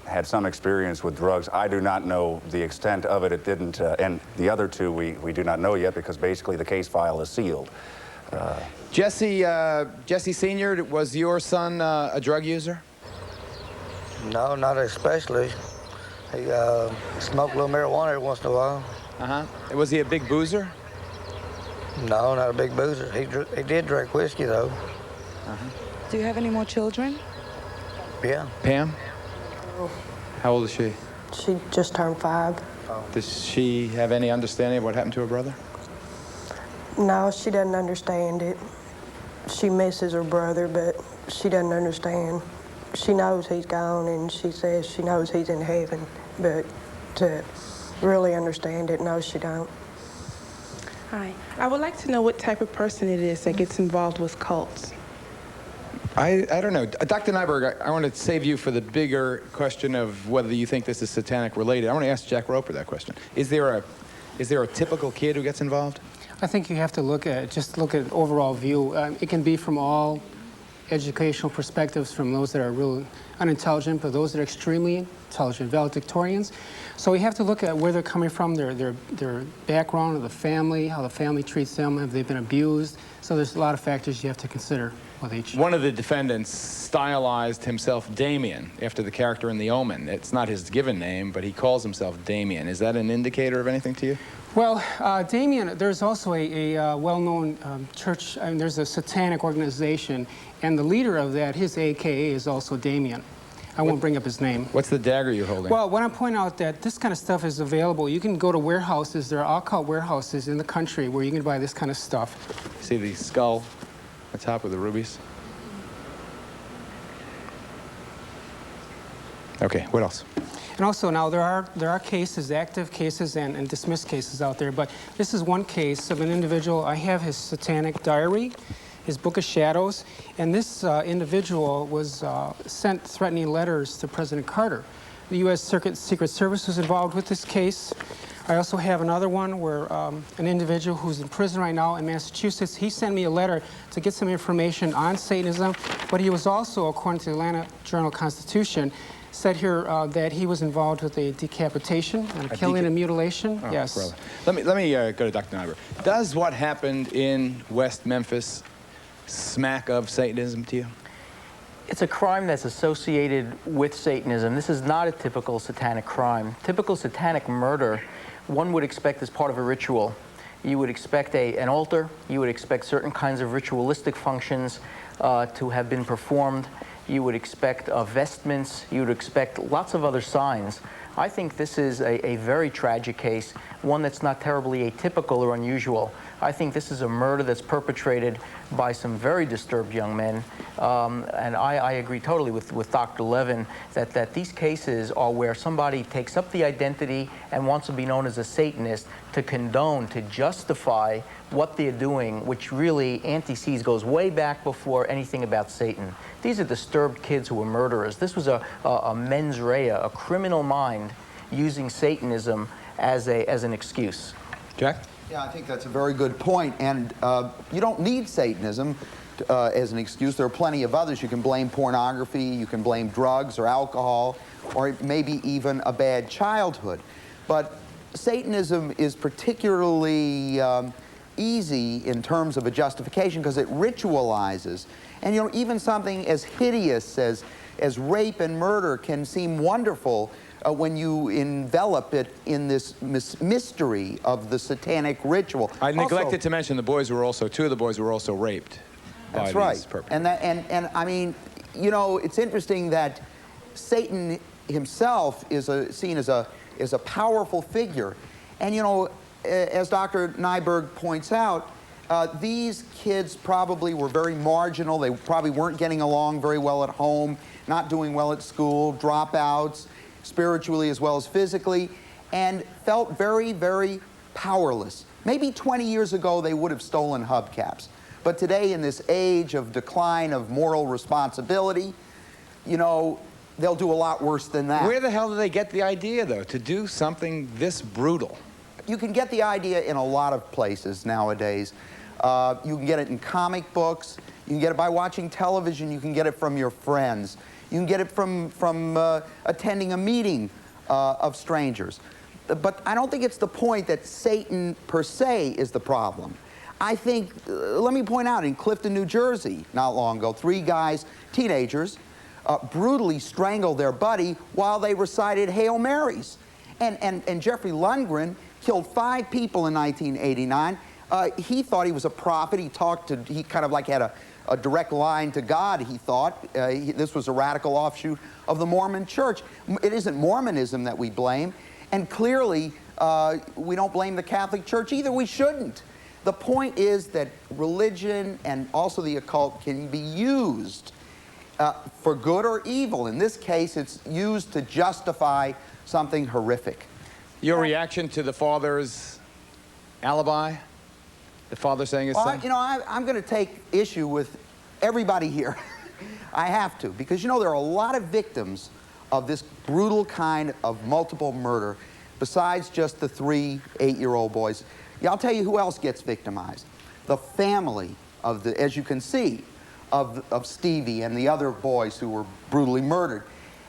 Speaker 2: had some experience with drugs. I do not know the extent of it. It didn't, and the other two we do not know yet because basically the case file is sealed.
Speaker 20: Jesse Sr., was your son a drug user?
Speaker 30: No, not especially. He smoked a little marijuana every once in a while.
Speaker 20: Uh-huh. Was he a big boozer?
Speaker 30: No, not a big boozer. He did drink whiskey, though.
Speaker 20: Uh-huh.
Speaker 31: Do you have any more children?
Speaker 30: Yeah.
Speaker 20: Pam? How old is she?
Speaker 16: She just turned 5.
Speaker 20: Does she have any understanding of what happened to her brother?
Speaker 16: No, she doesn't understand it. She misses her brother, but she doesn't understand. She knows he's gone, and she says she knows he's in heaven, but to really understand it, no, she don't.
Speaker 17: Hi. I would like to know what type of person it is that gets involved with cults.
Speaker 20: I don't know. Dr. Nyberg, I want to save you for the bigger question of whether you think this is satanic related. I want to ask Jack Roper that question. Is there Is there a typical kid who gets involved?
Speaker 4: I think you have to look at overall view. It can be from all educational perspectives, from those that are real unintelligent, but those that are extremely intelligent, valedictorians. So we have to look at where they're coming from, their background, of the family, how the family treats them, have they been abused. So there's a lot of factors you have to consider with each.
Speaker 20: One of the defendants stylized himself Damien after the character in The Omen. It's not his given name, but he calls himself Damien. Is that an indicator of anything to you?
Speaker 4: Well, Damien, there's also a well-known church, I mean, there's a satanic organization, and the leader of that, his AKA, is also Damien. I won't bring up his name.
Speaker 20: What's the dagger you're holding?
Speaker 4: Well, when I point out that this kind of stuff is available, you can go to warehouses, there are occult warehouses in the country where you can buy this kind of stuff.
Speaker 20: See the skull on top with the rubies? Okay, what else?
Speaker 4: And also now there are cases, active cases and dismissed cases out there, but this is one case of an individual. I have his satanic diary, his Book of Shadows, and this individual was sent threatening letters to President Carter. The U.S. Secret Service was involved with this case. I also have another one where an individual who's in prison right now in Massachusetts, he sent me a letter to get some information on Satanism, but he was also, according to the Atlanta Journal-Constitution, said here that he was involved with a decapitation and a killing and mutilation.
Speaker 20: Oh,
Speaker 4: yes.
Speaker 20: brother. Let me go to Dr. Nyberg. Does what happened in West Memphis smack of Satanism to you?
Speaker 5: It's a crime that's associated with Satanism. This is not a typical satanic crime. Typical satanic murder, one would expect as part of a ritual. You would expect an altar. You would expect certain kinds of ritualistic functions to have been performed. You would expect vestments. You would expect lots of other signs. I think this is a very tragic case, one that's not terribly atypical or unusual. I think this is a murder that's perpetrated by some very disturbed young men. And I agree totally with Dr. Levin that these cases are where somebody takes up the identity and wants to be known as a Satanist to condone, to justify what they're doing, which really antecedes, goes way back before anything about Satan. These are disturbed kids who were murderers. This was a mens rea, a criminal mind using Satanism as an excuse.
Speaker 20: Jack?
Speaker 8: Yeah, I think that's a very good point. And you don't need Satanism as an excuse. There are plenty of others. You can blame pornography, you can blame drugs or alcohol, or maybe even a bad childhood. But Satanism is particularly easy in terms of a justification because it ritualizes. And, you know, even something as hideous as rape and murder can seem wonderful when you envelop it in this mystery of the satanic ritual.
Speaker 20: I neglected to mention the boys were also, two of the boys were also raped.
Speaker 8: That's right. And I mean, you know, it's interesting that Satan himself is seen as a powerful figure. And, you know, as Dr. Nyberg points out, these kids probably were very marginal. They probably weren't getting along very well at home, not doing well at school, dropouts, spiritually as well as physically, and felt very, very powerless. Maybe 20 years ago they would have stolen hubcaps. But today, in this age of decline of moral responsibility, you know, they'll do a lot worse than that.
Speaker 20: Where the hell do they get the idea, though, to do something this brutal?
Speaker 8: You can get the idea in a lot of places nowadays. You can get it in comic books. You can get it by watching television. You can get it from your friends. You can get it from attending a meeting of strangers. But I don't think it's the point that Satan per se is the problem. I think, let me point out, in Clifton, New Jersey, not long ago, 3 guys, teenagers, brutally strangled their buddy while they recited Hail Marys. And Jeffrey Lundgren killed 5 people in 1989. He thought he was a prophet. He kind of like had a direct line to God, he thought. This was a radical offshoot of the Mormon Church. It isn't Mormonism that we blame. And clearly, we don't blame the Catholic Church either. We shouldn't. The point is that religion and also the occult can be used for good or evil. In this case, it's used to justify something horrific.
Speaker 20: Your reaction to the father's alibi? The father saying his son?
Speaker 8: You know, I'm going to take issue with everybody here. I have to, because, you know, there are a lot of victims of this brutal kind of multiple murder besides just the 3 8-year-old boys. Yeah, I'll tell you who else gets victimized. The family of the, as you can see, of Stevie and the other boys who were brutally murdered.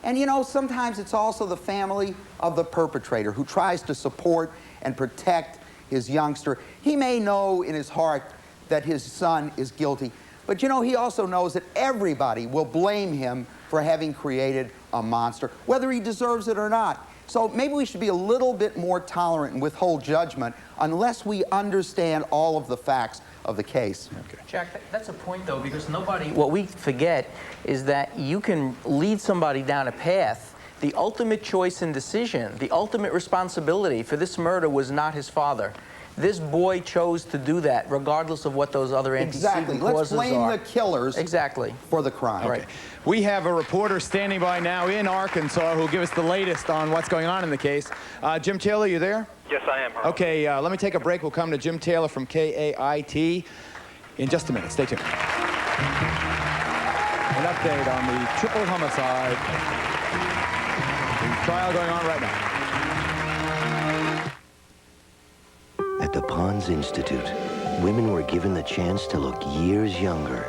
Speaker 8: And you know, sometimes it's also the family of the perpetrator who tries to support and protect his youngster. He may know in his heart that his son is guilty, but you know, he also knows that everybody will blame him for having created a monster, whether he deserves it or not. So maybe we should be a little bit more tolerant and withhold judgment unless we understand all of the facts of the case.
Speaker 5: Okay. Jack, that's a point, though, because what we forget is that you can lead somebody down a path. The ultimate choice and decision, the ultimate responsibility for this murder was not his father. This boy chose to do that, regardless of what those other antecedent causes are.
Speaker 8: Let's blame the killers for the crime.
Speaker 20: Okay. We have a reporter standing by now in Arkansas who will give us the latest on what's going on in the case. Jim Taylor, you there?
Speaker 3: Yes, I am. Harold.
Speaker 20: Okay, let me take a break. We'll come to Jim Taylor from KAIT in just a minute. Stay tuned. An update on the triple homicide. The trial going on right now.
Speaker 7: At the Pons Institute, women were given the chance to look years younger.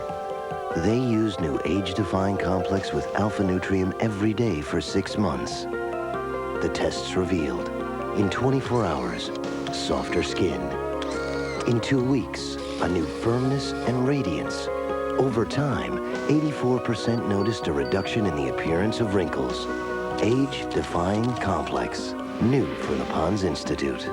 Speaker 7: They used new age-defying complex with alpha nutrium every day for 6 months. The tests revealed, in 24 hours, softer skin. In 2 weeks, a new firmness and radiance. Over time, 84% noticed a reduction in the appearance of wrinkles. Age-defying complex, new from the Pons Institute.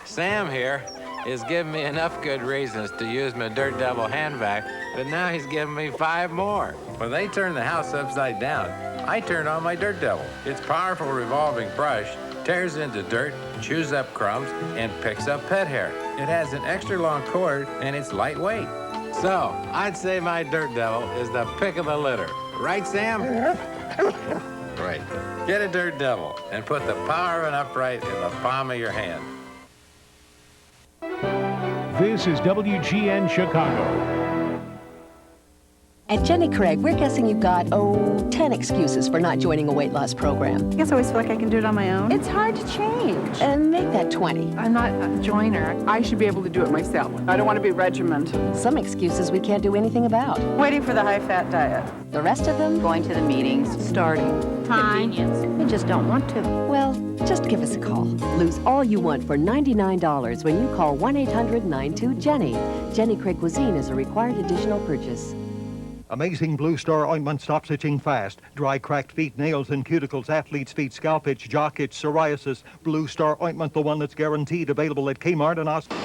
Speaker 10: Sam here is giving me enough good reasons to use my Dirt Devil hand vac, but now he's giving me 5 more. When they turn the house upside down, I turn on my Dirt Devil. Its powerful revolving brush tears into dirt, chews up crumbs, and picks up pet hair. It has an extra long cord, and it's lightweight. So, I'd say my Dirt Devil is the pick of the litter. Right, Sam? Right. Get a Dirt Devil and put the power of an upright in the palm of your hand.
Speaker 6: This is WGN Chicago.
Speaker 9: At Jenny Craig, we're guessing you've got, 10 excuses for not joining a weight loss program.
Speaker 21: I guess I always feel like I can do it on my own.
Speaker 9: It's hard to change. And make that 20.
Speaker 21: I'm not a joiner. I should be able to do it myself. I don't want to be regimented.
Speaker 9: Some excuses we can't do anything about.
Speaker 21: Waiting for the high-fat diet.
Speaker 9: The rest of them?
Speaker 21: Going to the meetings. Starting.
Speaker 9: Convenience.
Speaker 21: I just don't want to.
Speaker 9: Well, just give us a call. Lose all you want for $99 when you call 1-800-92-JENNY. Jenny Craig Cuisine is a required additional purchase.
Speaker 22: Amazing Blue Star ointment stops itching fast. Dry, cracked feet, nails and cuticles, athlete's feet, scalp itch, jock itch, psoriasis. Blue Star ointment, the one that's guaranteed, available at Kmart and Oscar.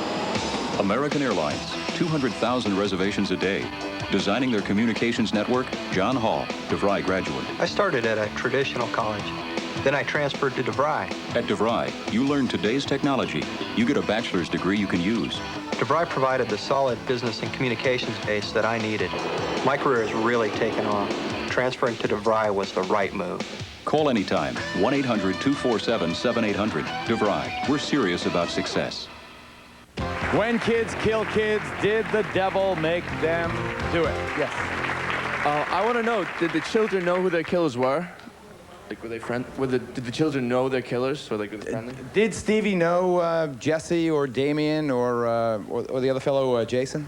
Speaker 23: American Airlines, 200,000 reservations a day. Designing their communications network, John Hall, DeVry graduate.
Speaker 25: I started at a traditional college. Then I transferred to DeVry.
Speaker 23: At DeVry, you learn today's technology. You get a bachelor's degree you can use.
Speaker 25: DeVry provided the solid business and communications base that I needed. My career has really taken off. Transferring to DeVry was the right move.
Speaker 23: Call anytime, 1-800-247-7800. DeVry, we're serious about success.
Speaker 20: When kids kill kids, did the devil make them do it? Yes.
Speaker 26: I want to know, did the children know who their killers were? Like, were they friends? Did the children know their killers? Or like, were they friendly?
Speaker 20: Did Stevie know Jesse or Damien or the other fellow, Jason?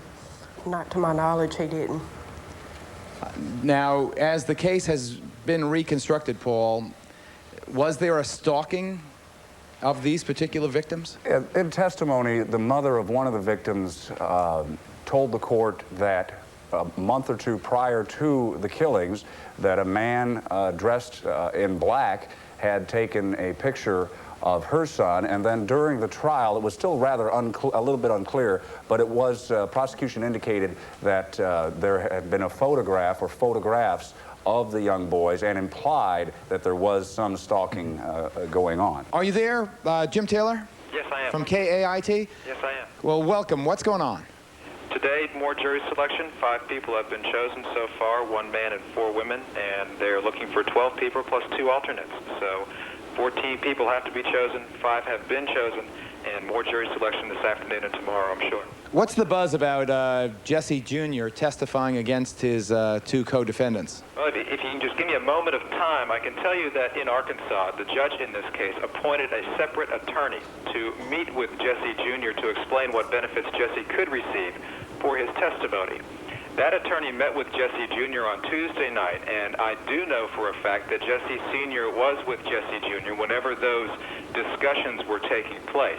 Speaker 16: Not to my knowledge, he didn't.
Speaker 20: Now, as the case has been reconstructed, Paul, was there a stalking of these particular victims?
Speaker 2: In testimony, the mother of one of the victims told the court that a month or two prior to the killings, that a man dressed in black had taken a picture of her son, and then during the trial, it was still rather a little bit unclear, but it was, prosecution indicated that there had been a photograph or photographs of the young boys and implied that there was some stalking going on.
Speaker 20: Are you there, Jim Taylor?
Speaker 3: Yes, I am.
Speaker 20: From KAIT?
Speaker 3: Yes, I am.
Speaker 20: Well, welcome. What's going on?
Speaker 3: Today, more jury selection. 5 people have been chosen so far, 1 man and 4 women, and they're looking for 12 people plus 2 alternates. So 14 people have to be chosen, 5 have been chosen, and more jury selection this afternoon and tomorrow, I'm sure.
Speaker 20: What's the buzz about Jesse Jr. testifying against his two co-defendants?
Speaker 3: Well, if you can just give me a moment of time, I can tell you that in Arkansas, the judge in this case appointed a separate attorney to meet with Jesse Jr. to explain what benefits Jesse could receive for his testimony. That attorney met with Jesse Jr. on Tuesday night, and I do know for a fact that Jesse Sr. was with Jesse Jr. whenever those discussions were taking place.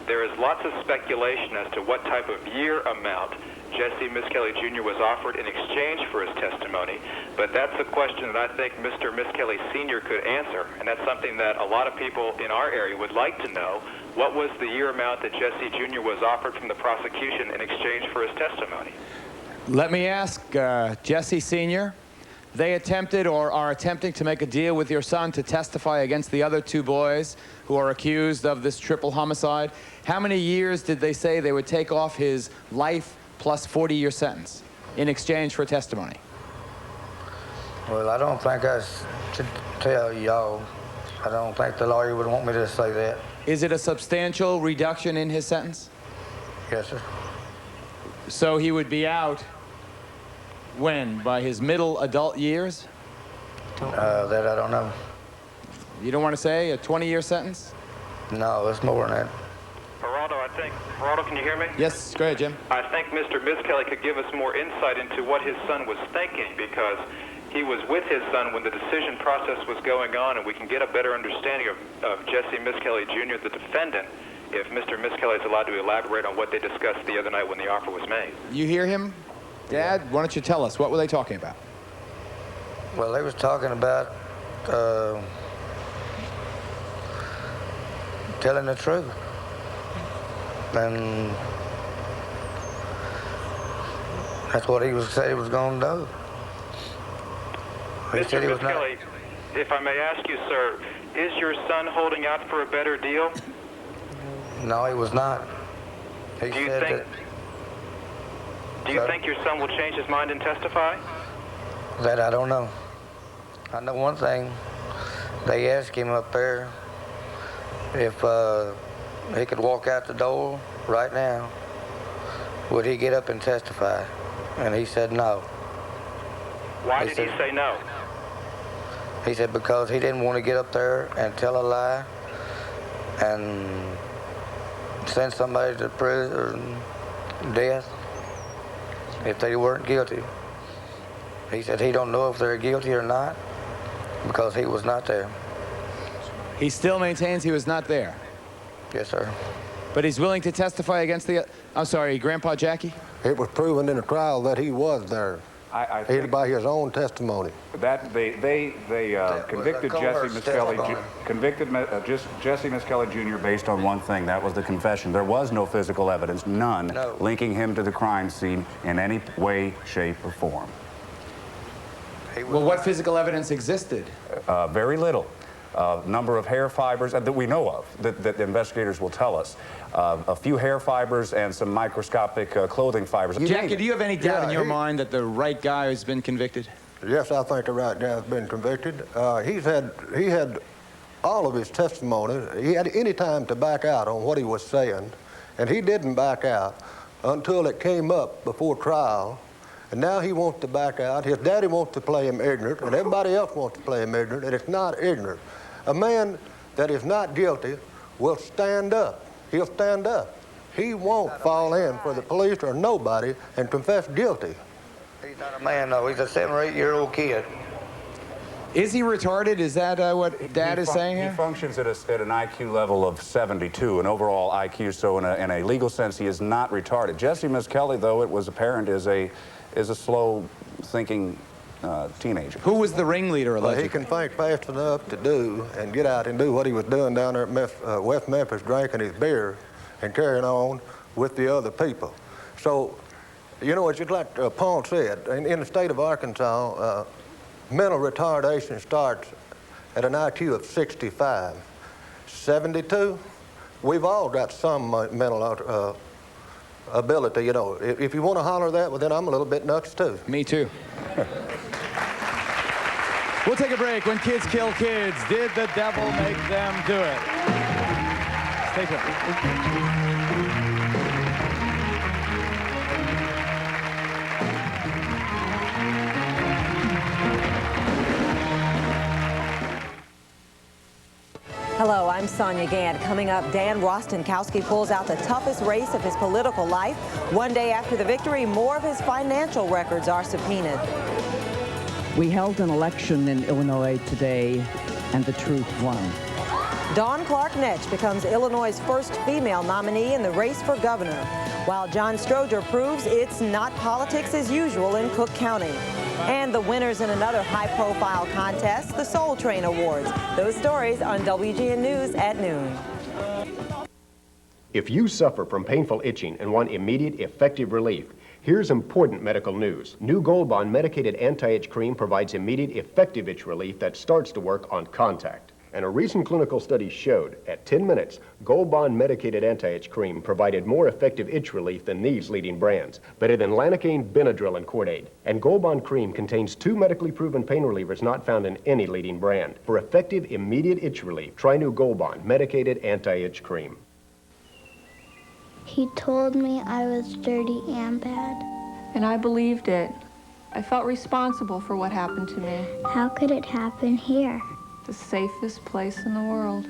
Speaker 3: There is lots of speculation as to what type of year amount Jesse Misskelley Jr. was offered in exchange for his testimony, but that's a question that I think Mr. Misskelley Sr. could answer, and that's something that a lot of people in our area would like to know. What was the year amount that Jesse Jr. was offered from the prosecution in exchange for his testimony?
Speaker 20: Let me ask Jesse Sr. They attempted or are attempting to make a deal with your son to testify against the other two boys who are accused of this triple homicide. How many years did they say they would take off his life plus 40-year sentence in exchange for testimony?
Speaker 30: Well, I don't think I should tell y'all. I don't think the lawyer would want me to say that.
Speaker 20: Is it a substantial reduction in his sentence?
Speaker 30: Yes, sir.
Speaker 20: So he would be out when? By his middle adult years?
Speaker 30: That I don't know.
Speaker 20: You don't want to say a 20-year sentence?
Speaker 30: No, it's more than that.
Speaker 3: Geraldo, can you hear me?
Speaker 20: Yes, go ahead, Jim.
Speaker 3: I think Mr. Misskelley could give us more insight into what his son was thinking, because he was with his son when the decision process was going on, and we can get a better understanding of Jesse Misskelley Jr., the defendant, if Mr. Misskelley is allowed to elaborate on what they discussed the other night when the offer was made.
Speaker 20: You hear him? Dad, why don't you tell us? What were they talking about?
Speaker 30: Well, they was talking about telling the truth. And that's what he said he was going to do. He said he was not.
Speaker 3: Mr. Misskelley, if I may ask you, sir, is your son holding out for a better deal?
Speaker 30: No, he was not. He
Speaker 3: Do you
Speaker 30: said
Speaker 3: think?
Speaker 30: that.
Speaker 3: Do you think your son will change his mind and testify?
Speaker 30: That I don't know. I know one thing. They asked him up there if he could walk out the door right now. Would he get up and testify? And he said no.
Speaker 3: Why did he say no?
Speaker 30: He said because he didn't want to get up there and tell a lie and send somebody to prison or death if they weren't guilty. He said he don't know if they're guilty or not because he was not there.
Speaker 20: He still maintains he was not there?
Speaker 30: Yes, sir.
Speaker 20: But he's willing to testify against the... I'm sorry, Grandpa Jackie?
Speaker 1: It was proven in the trial that he was there.
Speaker 2: I think
Speaker 1: by his own testimony.
Speaker 2: That they convicted Jesse Misskelley Jr. based on one thing. That was the confession. There was no physical evidence, none, linking him to the crime scene in any way, shape, or form.
Speaker 20: Well, what physical evidence existed?
Speaker 2: Very little. Number of hair fibers that we know of, that the investigators will tell us. A few hair fibers and some microscopic clothing fibers.
Speaker 20: Jackie, do you have any doubt in your mind that the right guy has been convicted?
Speaker 1: Yes, I think the right guy has been convicted. He had all of his testimony. He had any time to back out on what he was saying, and he didn't back out until it came up before trial. And now he wants to back out. His daddy wants to play him ignorant, and everybody else wants to play him ignorant, and it's not ignorant. A man that is not guilty will stand up. He'll stand up. He won't fall in for the police or nobody and confess guilty.
Speaker 30: He's not a man, though. He's a 7 or 8-year-old kid.
Speaker 20: Is he retarded? Is that what Dad is saying here?
Speaker 2: He functions at an IQ level of 72, an overall IQ, so in a legal sense, he is not retarded. Jesse Misskelley, though, it was apparent, is a slow-thinking teenager.
Speaker 20: Who was the ringleader, allegedly?
Speaker 1: He can think fast enough to do and get out and do what he was doing down there at West Memphis, drinking his beer and carrying on with the other people. So, you know, it's just like Paul said, in the state of Arkansas, mental retardation starts at an IQ of 65. 72, we've all got some mental ability, you know. If you want to holler that, well, then I'm a little bit nuts, too.
Speaker 20: Me, too. We'll take a break. When kids kill kids, did the devil make them do it? Stay tuned.
Speaker 11: Hello, I'm Sonia Gant. Coming up, Dan Rostenkowski pulls out the toughest race of his political life. One day after the victory, more of his financial records are subpoenaed.
Speaker 12: We held an election in Illinois today, and the truth won.
Speaker 11: Dawn Clark Netsch becomes Illinois' first female nominee in the race for governor, while John Stroger proves it's not politics as usual in Cook County. And the winners in another high-profile contest, the Soul Train Awards. Those stories on WGN News at noon.
Speaker 13: If you suffer from painful itching and want immediate, effective relief, here's important medical news. New Gold Bond medicated anti-itch cream provides immediate, effective itch relief that starts to work on contact. And a recent clinical study showed at 10 minutes, Gold Bond medicated anti-itch cream provided more effective itch relief than these leading brands, better than Lanacaine, Benadryl, and Cordaid. And Gold Bond cream contains 2 medically proven pain relievers not found in any leading brand. For effective, immediate itch relief, try new Gold Bond medicated anti-itch cream.
Speaker 14: He told me I was dirty and bad.
Speaker 15: And I believed it. I felt responsible for what happened to me.
Speaker 14: How could it happen here?
Speaker 15: The safest place in the world.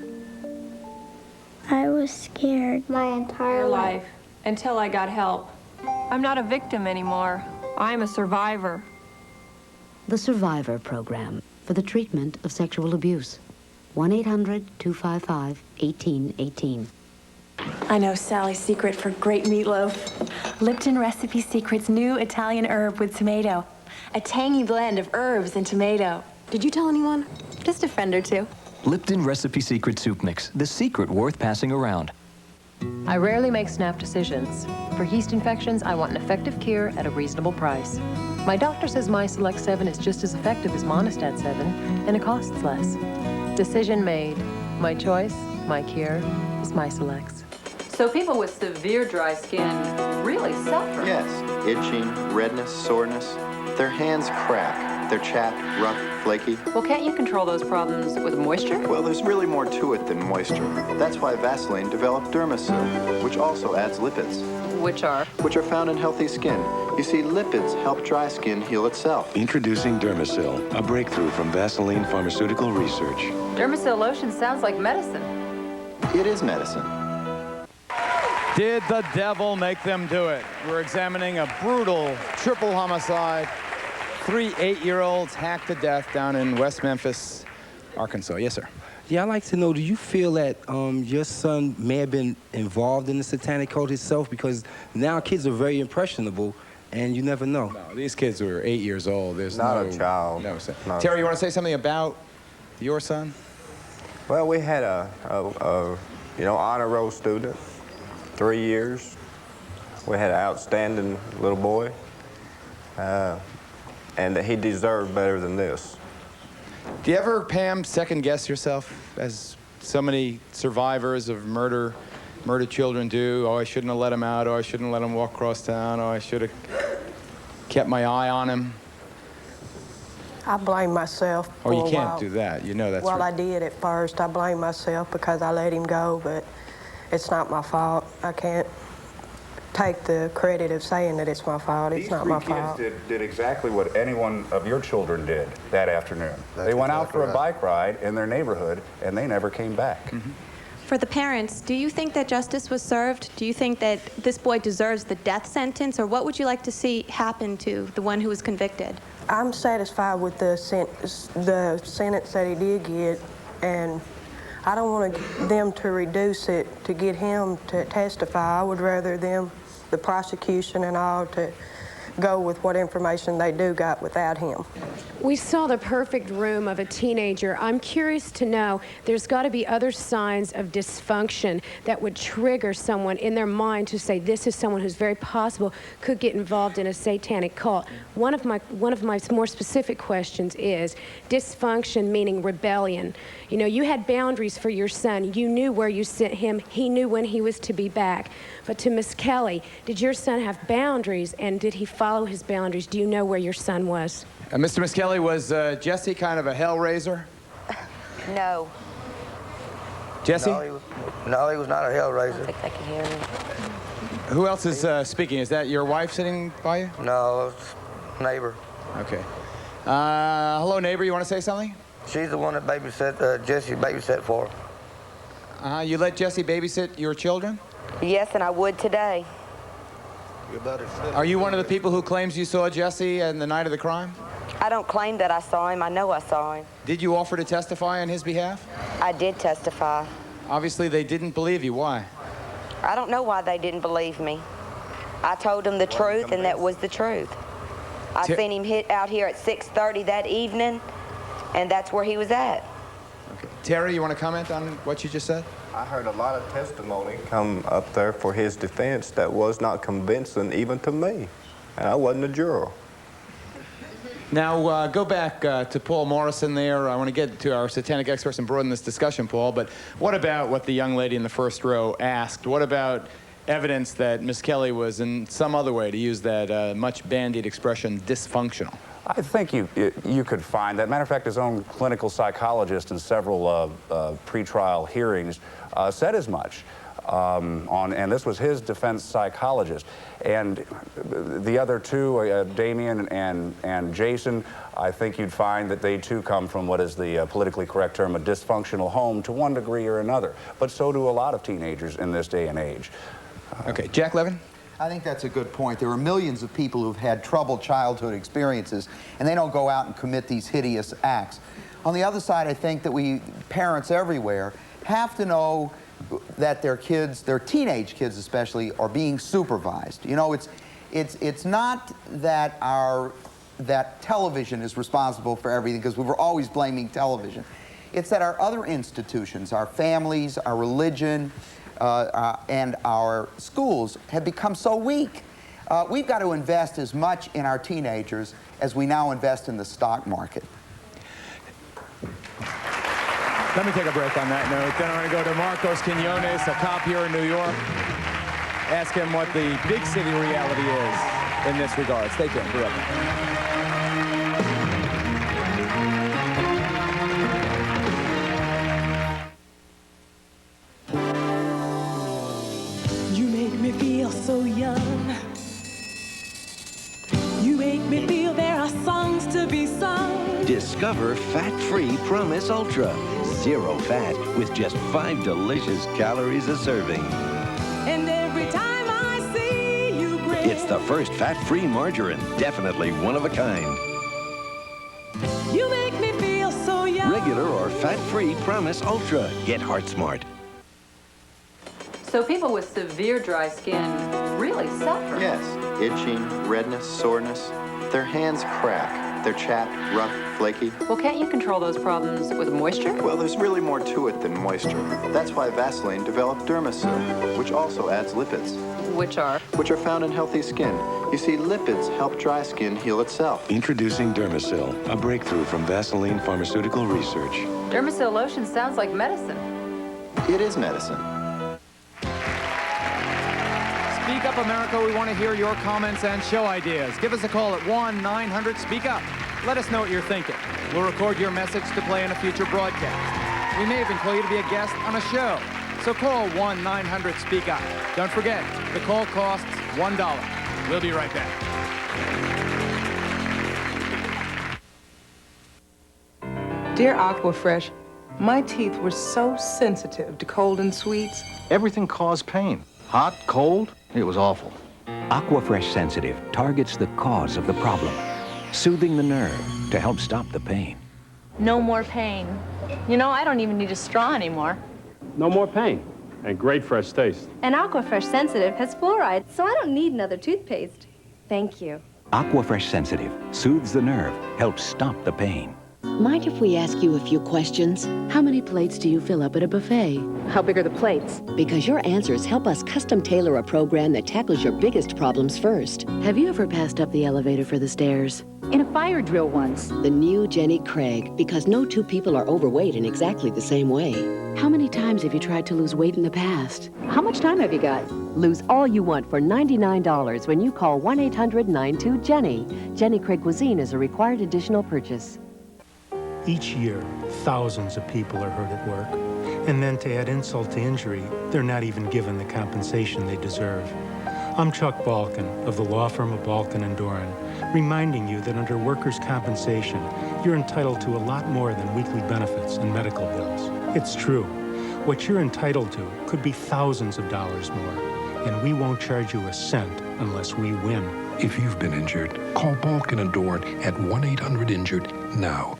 Speaker 14: I was scared my entire life.
Speaker 15: Until I got help. I'm not a victim anymore. I'm a survivor.
Speaker 18: The Survivor Program for the treatment of sexual abuse. 1-800-255-1818.
Speaker 19: I know Sally's secret for great meatloaf. Lipton Recipe Secret's new Italian herb with tomato. A tangy blend of herbs and tomato. Did you tell anyone? Just a friend or two.
Speaker 24: Lipton Recipe Secret Soup Mix, the secret worth passing around.
Speaker 27: I rarely make snap decisions. For yeast infections, I want an effective cure at a reasonable price. My doctor says MySelect 7 is just as effective as Monistat 7, and it costs less. Decision made. My choice, my cure, is MySelect's.
Speaker 28: So people with severe dry skin really suffer.
Speaker 29: Yes, itching, redness, soreness. Their hands crack. They're chapped, rough, flaky.
Speaker 28: Well, can't you control those problems with moisture?
Speaker 29: Well, there's really more to it than moisture. That's why Vaseline developed Dermasil, which also adds lipids.
Speaker 28: Which are?
Speaker 29: Which are found in healthy skin. You see, lipids help dry skin heal itself.
Speaker 32: Introducing Dermasil, a breakthrough from Vaseline Pharmaceutical Research.
Speaker 28: Dermasil lotion sounds like medicine.
Speaker 29: It is medicine.
Speaker 20: Did the devil make them do it? We're examining a brutal triple homicide. 3 8-year-olds hacked to death down in West Memphis, Arkansas. Yes, sir.
Speaker 33: Yeah, I'd like to know, do you feel that your son may have been involved in the satanic cult himself? Because now kids are very impressionable, and you never know.
Speaker 20: No, these kids were 8 years old. There's
Speaker 34: not
Speaker 20: no,
Speaker 34: a child.
Speaker 20: No,
Speaker 34: Not
Speaker 20: Terry, you want to say something about your son?
Speaker 34: Well, we had a honor roll student, 3 years. We had an outstanding little boy. And he deserved better than this.
Speaker 20: Do you ever, Pam, second guess yourself, as so many survivors of murdered children do? Oh, I shouldn't have let him out. Oh, I shouldn't let him walk across town. Oh, I should have kept my eye on him.
Speaker 16: I blame myself.
Speaker 20: Oh, you can't do that. You know that's
Speaker 16: Well,
Speaker 20: right.
Speaker 16: I did at first. I blame myself because I let him go, but it's not my fault. I can't take the credit of saying that it's my fault. It's not my fault.
Speaker 2: These 3 kids did exactly what any one of your children did that afternoon. They went out for a bike ride in their neighborhood, and they never came back.
Speaker 35: For the parents, do you think that justice was served? Do you think that this boy deserves the death sentence, or what would you like to see happen to the one who was convicted?
Speaker 16: I'm satisfied with the sentence that he did get, and I don't want them to reduce it to get him to testify. I would rather them, the prosecution and all, to go with what information they do got without him.
Speaker 36: We saw the perfect room of a teenager. I'm curious to know, there's got to be other signs of dysfunction that would trigger someone in their mind to say this is someone who's very possible could get involved in a satanic cult. One of my more specific questions is dysfunction, meaning rebellion. You know, you had boundaries for your son. You knew where you sent him. He knew when he was to be back. But to Miss Kelly, did your son have boundaries, and did he follow his boundaries? Do you know where your son was?
Speaker 20: Mr. Miskelly, was Jesse kind of a hellraiser?
Speaker 11: No.
Speaker 20: Jesse?
Speaker 3: No, he was not a hell raiser.
Speaker 20: Who else is speaking? Is that your wife sitting by you?
Speaker 3: No, it's neighbor.
Speaker 20: Okay. Hello, neighbor. You want to say something?
Speaker 3: She's the one that babysat, Jesse babysat for her.
Speaker 20: You let Jesse babysit your children?
Speaker 4: Yes, and I would today.
Speaker 20: Are you one of the people who claims you saw Jesse on the night of the crime?
Speaker 4: I don't claim that I saw him. I know I saw him.
Speaker 20: Did you offer to testify on his behalf?
Speaker 4: I did testify.
Speaker 20: Obviously, they didn't believe you. Why?
Speaker 4: I don't know why they didn't believe me. I told them the truth, and that was the truth. I seen him hit out here at 6:30 that evening, and that's where he was at.
Speaker 20: Okay. Terry, you want to comment on what you just said?
Speaker 34: I heard a lot of testimony come up there for his defense that was not convincing even to me, and I wasn't a juror.
Speaker 20: Now, go back to Paul Morrison there. I want to get to our satanic experts and broaden this discussion, Paul, but what about what the young lady in the first row asked? What about evidence that Miss Kelly was in some other way, to use that much bandied expression, dysfunctional?
Speaker 2: I think you could find that. Matter of fact, his own clinical psychologist in several pretrial hearings said as much. And this was his defense psychologist. And the other two, Damien and Jason, I think you'd find that they too come from what is the politically correct term, a dysfunctional home to one degree or another. But so do a lot of teenagers in this day and age.
Speaker 20: Okay, Jack Levin?
Speaker 5: I think that's a good point. There are millions of people who've had troubled childhood experiences, and they don't go out and commit these hideous acts. On the other side, I think that we, parents everywhere, have to know that their kids, their teenage kids especially, are being supervised. You know, it's not that that television is responsible for everything, because we were always blaming television. It's that our other institutions, our families, our religion, and our schools have become so weak. We've got to invest as much in our teenagers as we now invest in the stock market.
Speaker 20: Let me take a break on that note. Then I'm going to go to Marcos Quinones, a cop here in New York. Ask him what the big city reality is in this regard. Stay tuned. Be right back.
Speaker 6: So young, you make me feel there are songs to be sung.
Speaker 7: Discover fat-free Promise Ultra. 0 fat with just 5 delicious calories a serving.
Speaker 6: And every time I see you grin,
Speaker 7: it's the first fat-free margarine. Definitely one of a kind.
Speaker 6: You make me feel so young.
Speaker 7: Regular or fat-free Promise Ultra. Get heart smart.
Speaker 28: So people with severe dry skin really suffer.
Speaker 29: Yes, itching, redness, soreness. Their hands crack. They're chapped, rough, flaky.
Speaker 28: Well, can't you control those problems with moisture?
Speaker 29: Well, there's really more to it than moisture. That's why Vaseline developed Dermasil, which also adds lipids.
Speaker 28: Which are?
Speaker 29: Which are found in healthy skin. You see, lipids help dry skin heal itself.
Speaker 32: Introducing Dermasil, a breakthrough from Vaseline Pharmaceutical Research.
Speaker 28: Dermasil lotion sounds like medicine.
Speaker 29: It is medicine.
Speaker 20: Speak Up America, we want to hear your comments and show ideas. Give us a call at 1-900-SPEAK-UP. Let us know what you're thinking. We'll record your message to play in a future broadcast. We may even call you to be a guest on a show. So call 1-900-SPEAK-UP. Don't forget, the call costs $1. We'll be right back.
Speaker 8: Dear Aquafresh, my teeth were so sensitive to cold and sweets.
Speaker 9: Everything caused pain. Hot, cold, it was awful.
Speaker 10: Aquafresh Sensitive targets the cause of the problem, soothing the nerve to help stop the pain.
Speaker 19: No more pain. You know, I don't even need a straw anymore.
Speaker 17: No more pain and great fresh taste.
Speaker 21: And Aquafresh Sensitive has fluoride, so I don't need another toothpaste. Thank you.
Speaker 10: Aquafresh Sensitive soothes the nerve, helps stop the pain.
Speaker 18: Mind if we ask you a few questions? How many plates do you fill up at a buffet?
Speaker 19: How big are the plates?
Speaker 18: Because your answers help us custom tailor a program that tackles your biggest problems first. Have you ever passed up the elevator for the stairs?
Speaker 19: In a fire drill once.
Speaker 18: The new Jenny Craig, because no two people are overweight in exactly the same way. How many times have you tried to lose weight in the past?
Speaker 19: How much time have you got?
Speaker 27: Lose all you want for $99 when you call 1-800-92-JENNY. Jenny Craig Cuisine is a required additional purchase.
Speaker 22: Each year, thousands of people are hurt at work.
Speaker 1: And then to add insult to injury, they're not even given the compensation they deserve. I'm Chuck Balkin of the law firm of Balkin & Doran, reminding you that under workers' compensation, you're entitled to a lot more than weekly benefits and medical bills. It's true. What you're entitled to could be thousands of dollars more, and we won't charge you a cent unless we win.
Speaker 12: If you've been injured, call Balkin & Doran at 1-800-INJURED now.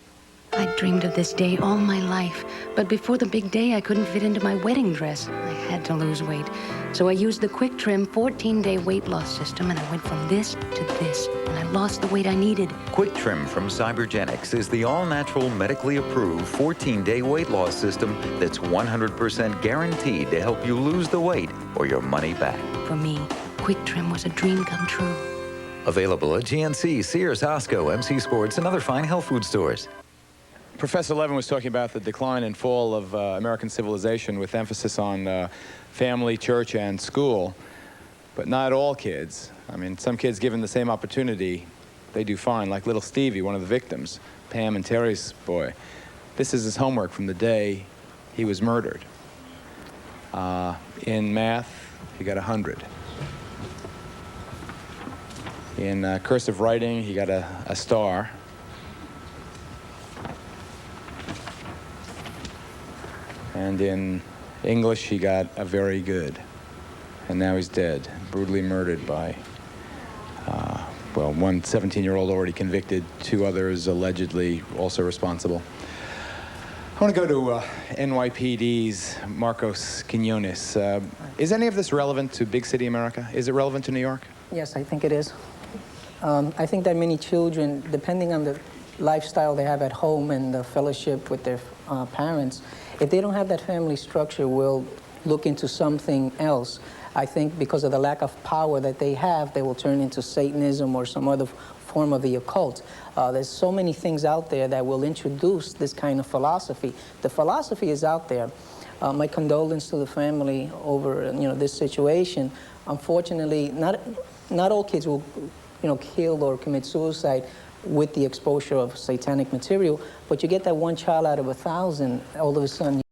Speaker 18: I dreamed of this day all my life, but before the big day, I couldn't fit into my wedding dress. I had to lose weight. So I used the Quick Trim 14-day weight loss system, and I went from this to this, and I lost the weight I needed.
Speaker 13: Quick Trim from Cybergenics is the all-natural, medically approved 14-day weight loss system that's 100% guaranteed to help you lose the weight or your money back.
Speaker 18: For me, Quick Trim was a dream come true.
Speaker 13: Available at GNC, Sears, Costco, MC Sports, and other fine health food stores.
Speaker 20: Professor Levin was talking about the decline and fall of American civilization with emphasis on family, church, and school. But not all kids. I mean, some kids given the same opportunity, they do fine, like little Stevie, one of the victims, Pam and Terry's boy. This is his homework from the day he was murdered. In math, he got 100. In cursive writing, he got a star. And in English, he got a very good. And now he's dead, brutally murdered by, well, one 17-year-old already convicted, 2 others allegedly also responsible. I want to go to NYPD's Marcos Quinones. Is any of this relevant to big city America? Is it relevant to New York?
Speaker 14: Yes, I think it is. I think that many children, depending on the lifestyle they have at home and the fellowship with their parents, if they don't have that family structure, will look into something else. I think because of the lack of power that they have, they will turn into Satanism or some other form of the occult. There's so many things out there that will introduce this kind of philosophy. The philosophy is out there. My condolence to the family over this situation. Unfortunately, not all kids will kill or commit suicide with the exposure of satanic material, but you get that one child out of 1,000, all of a sudden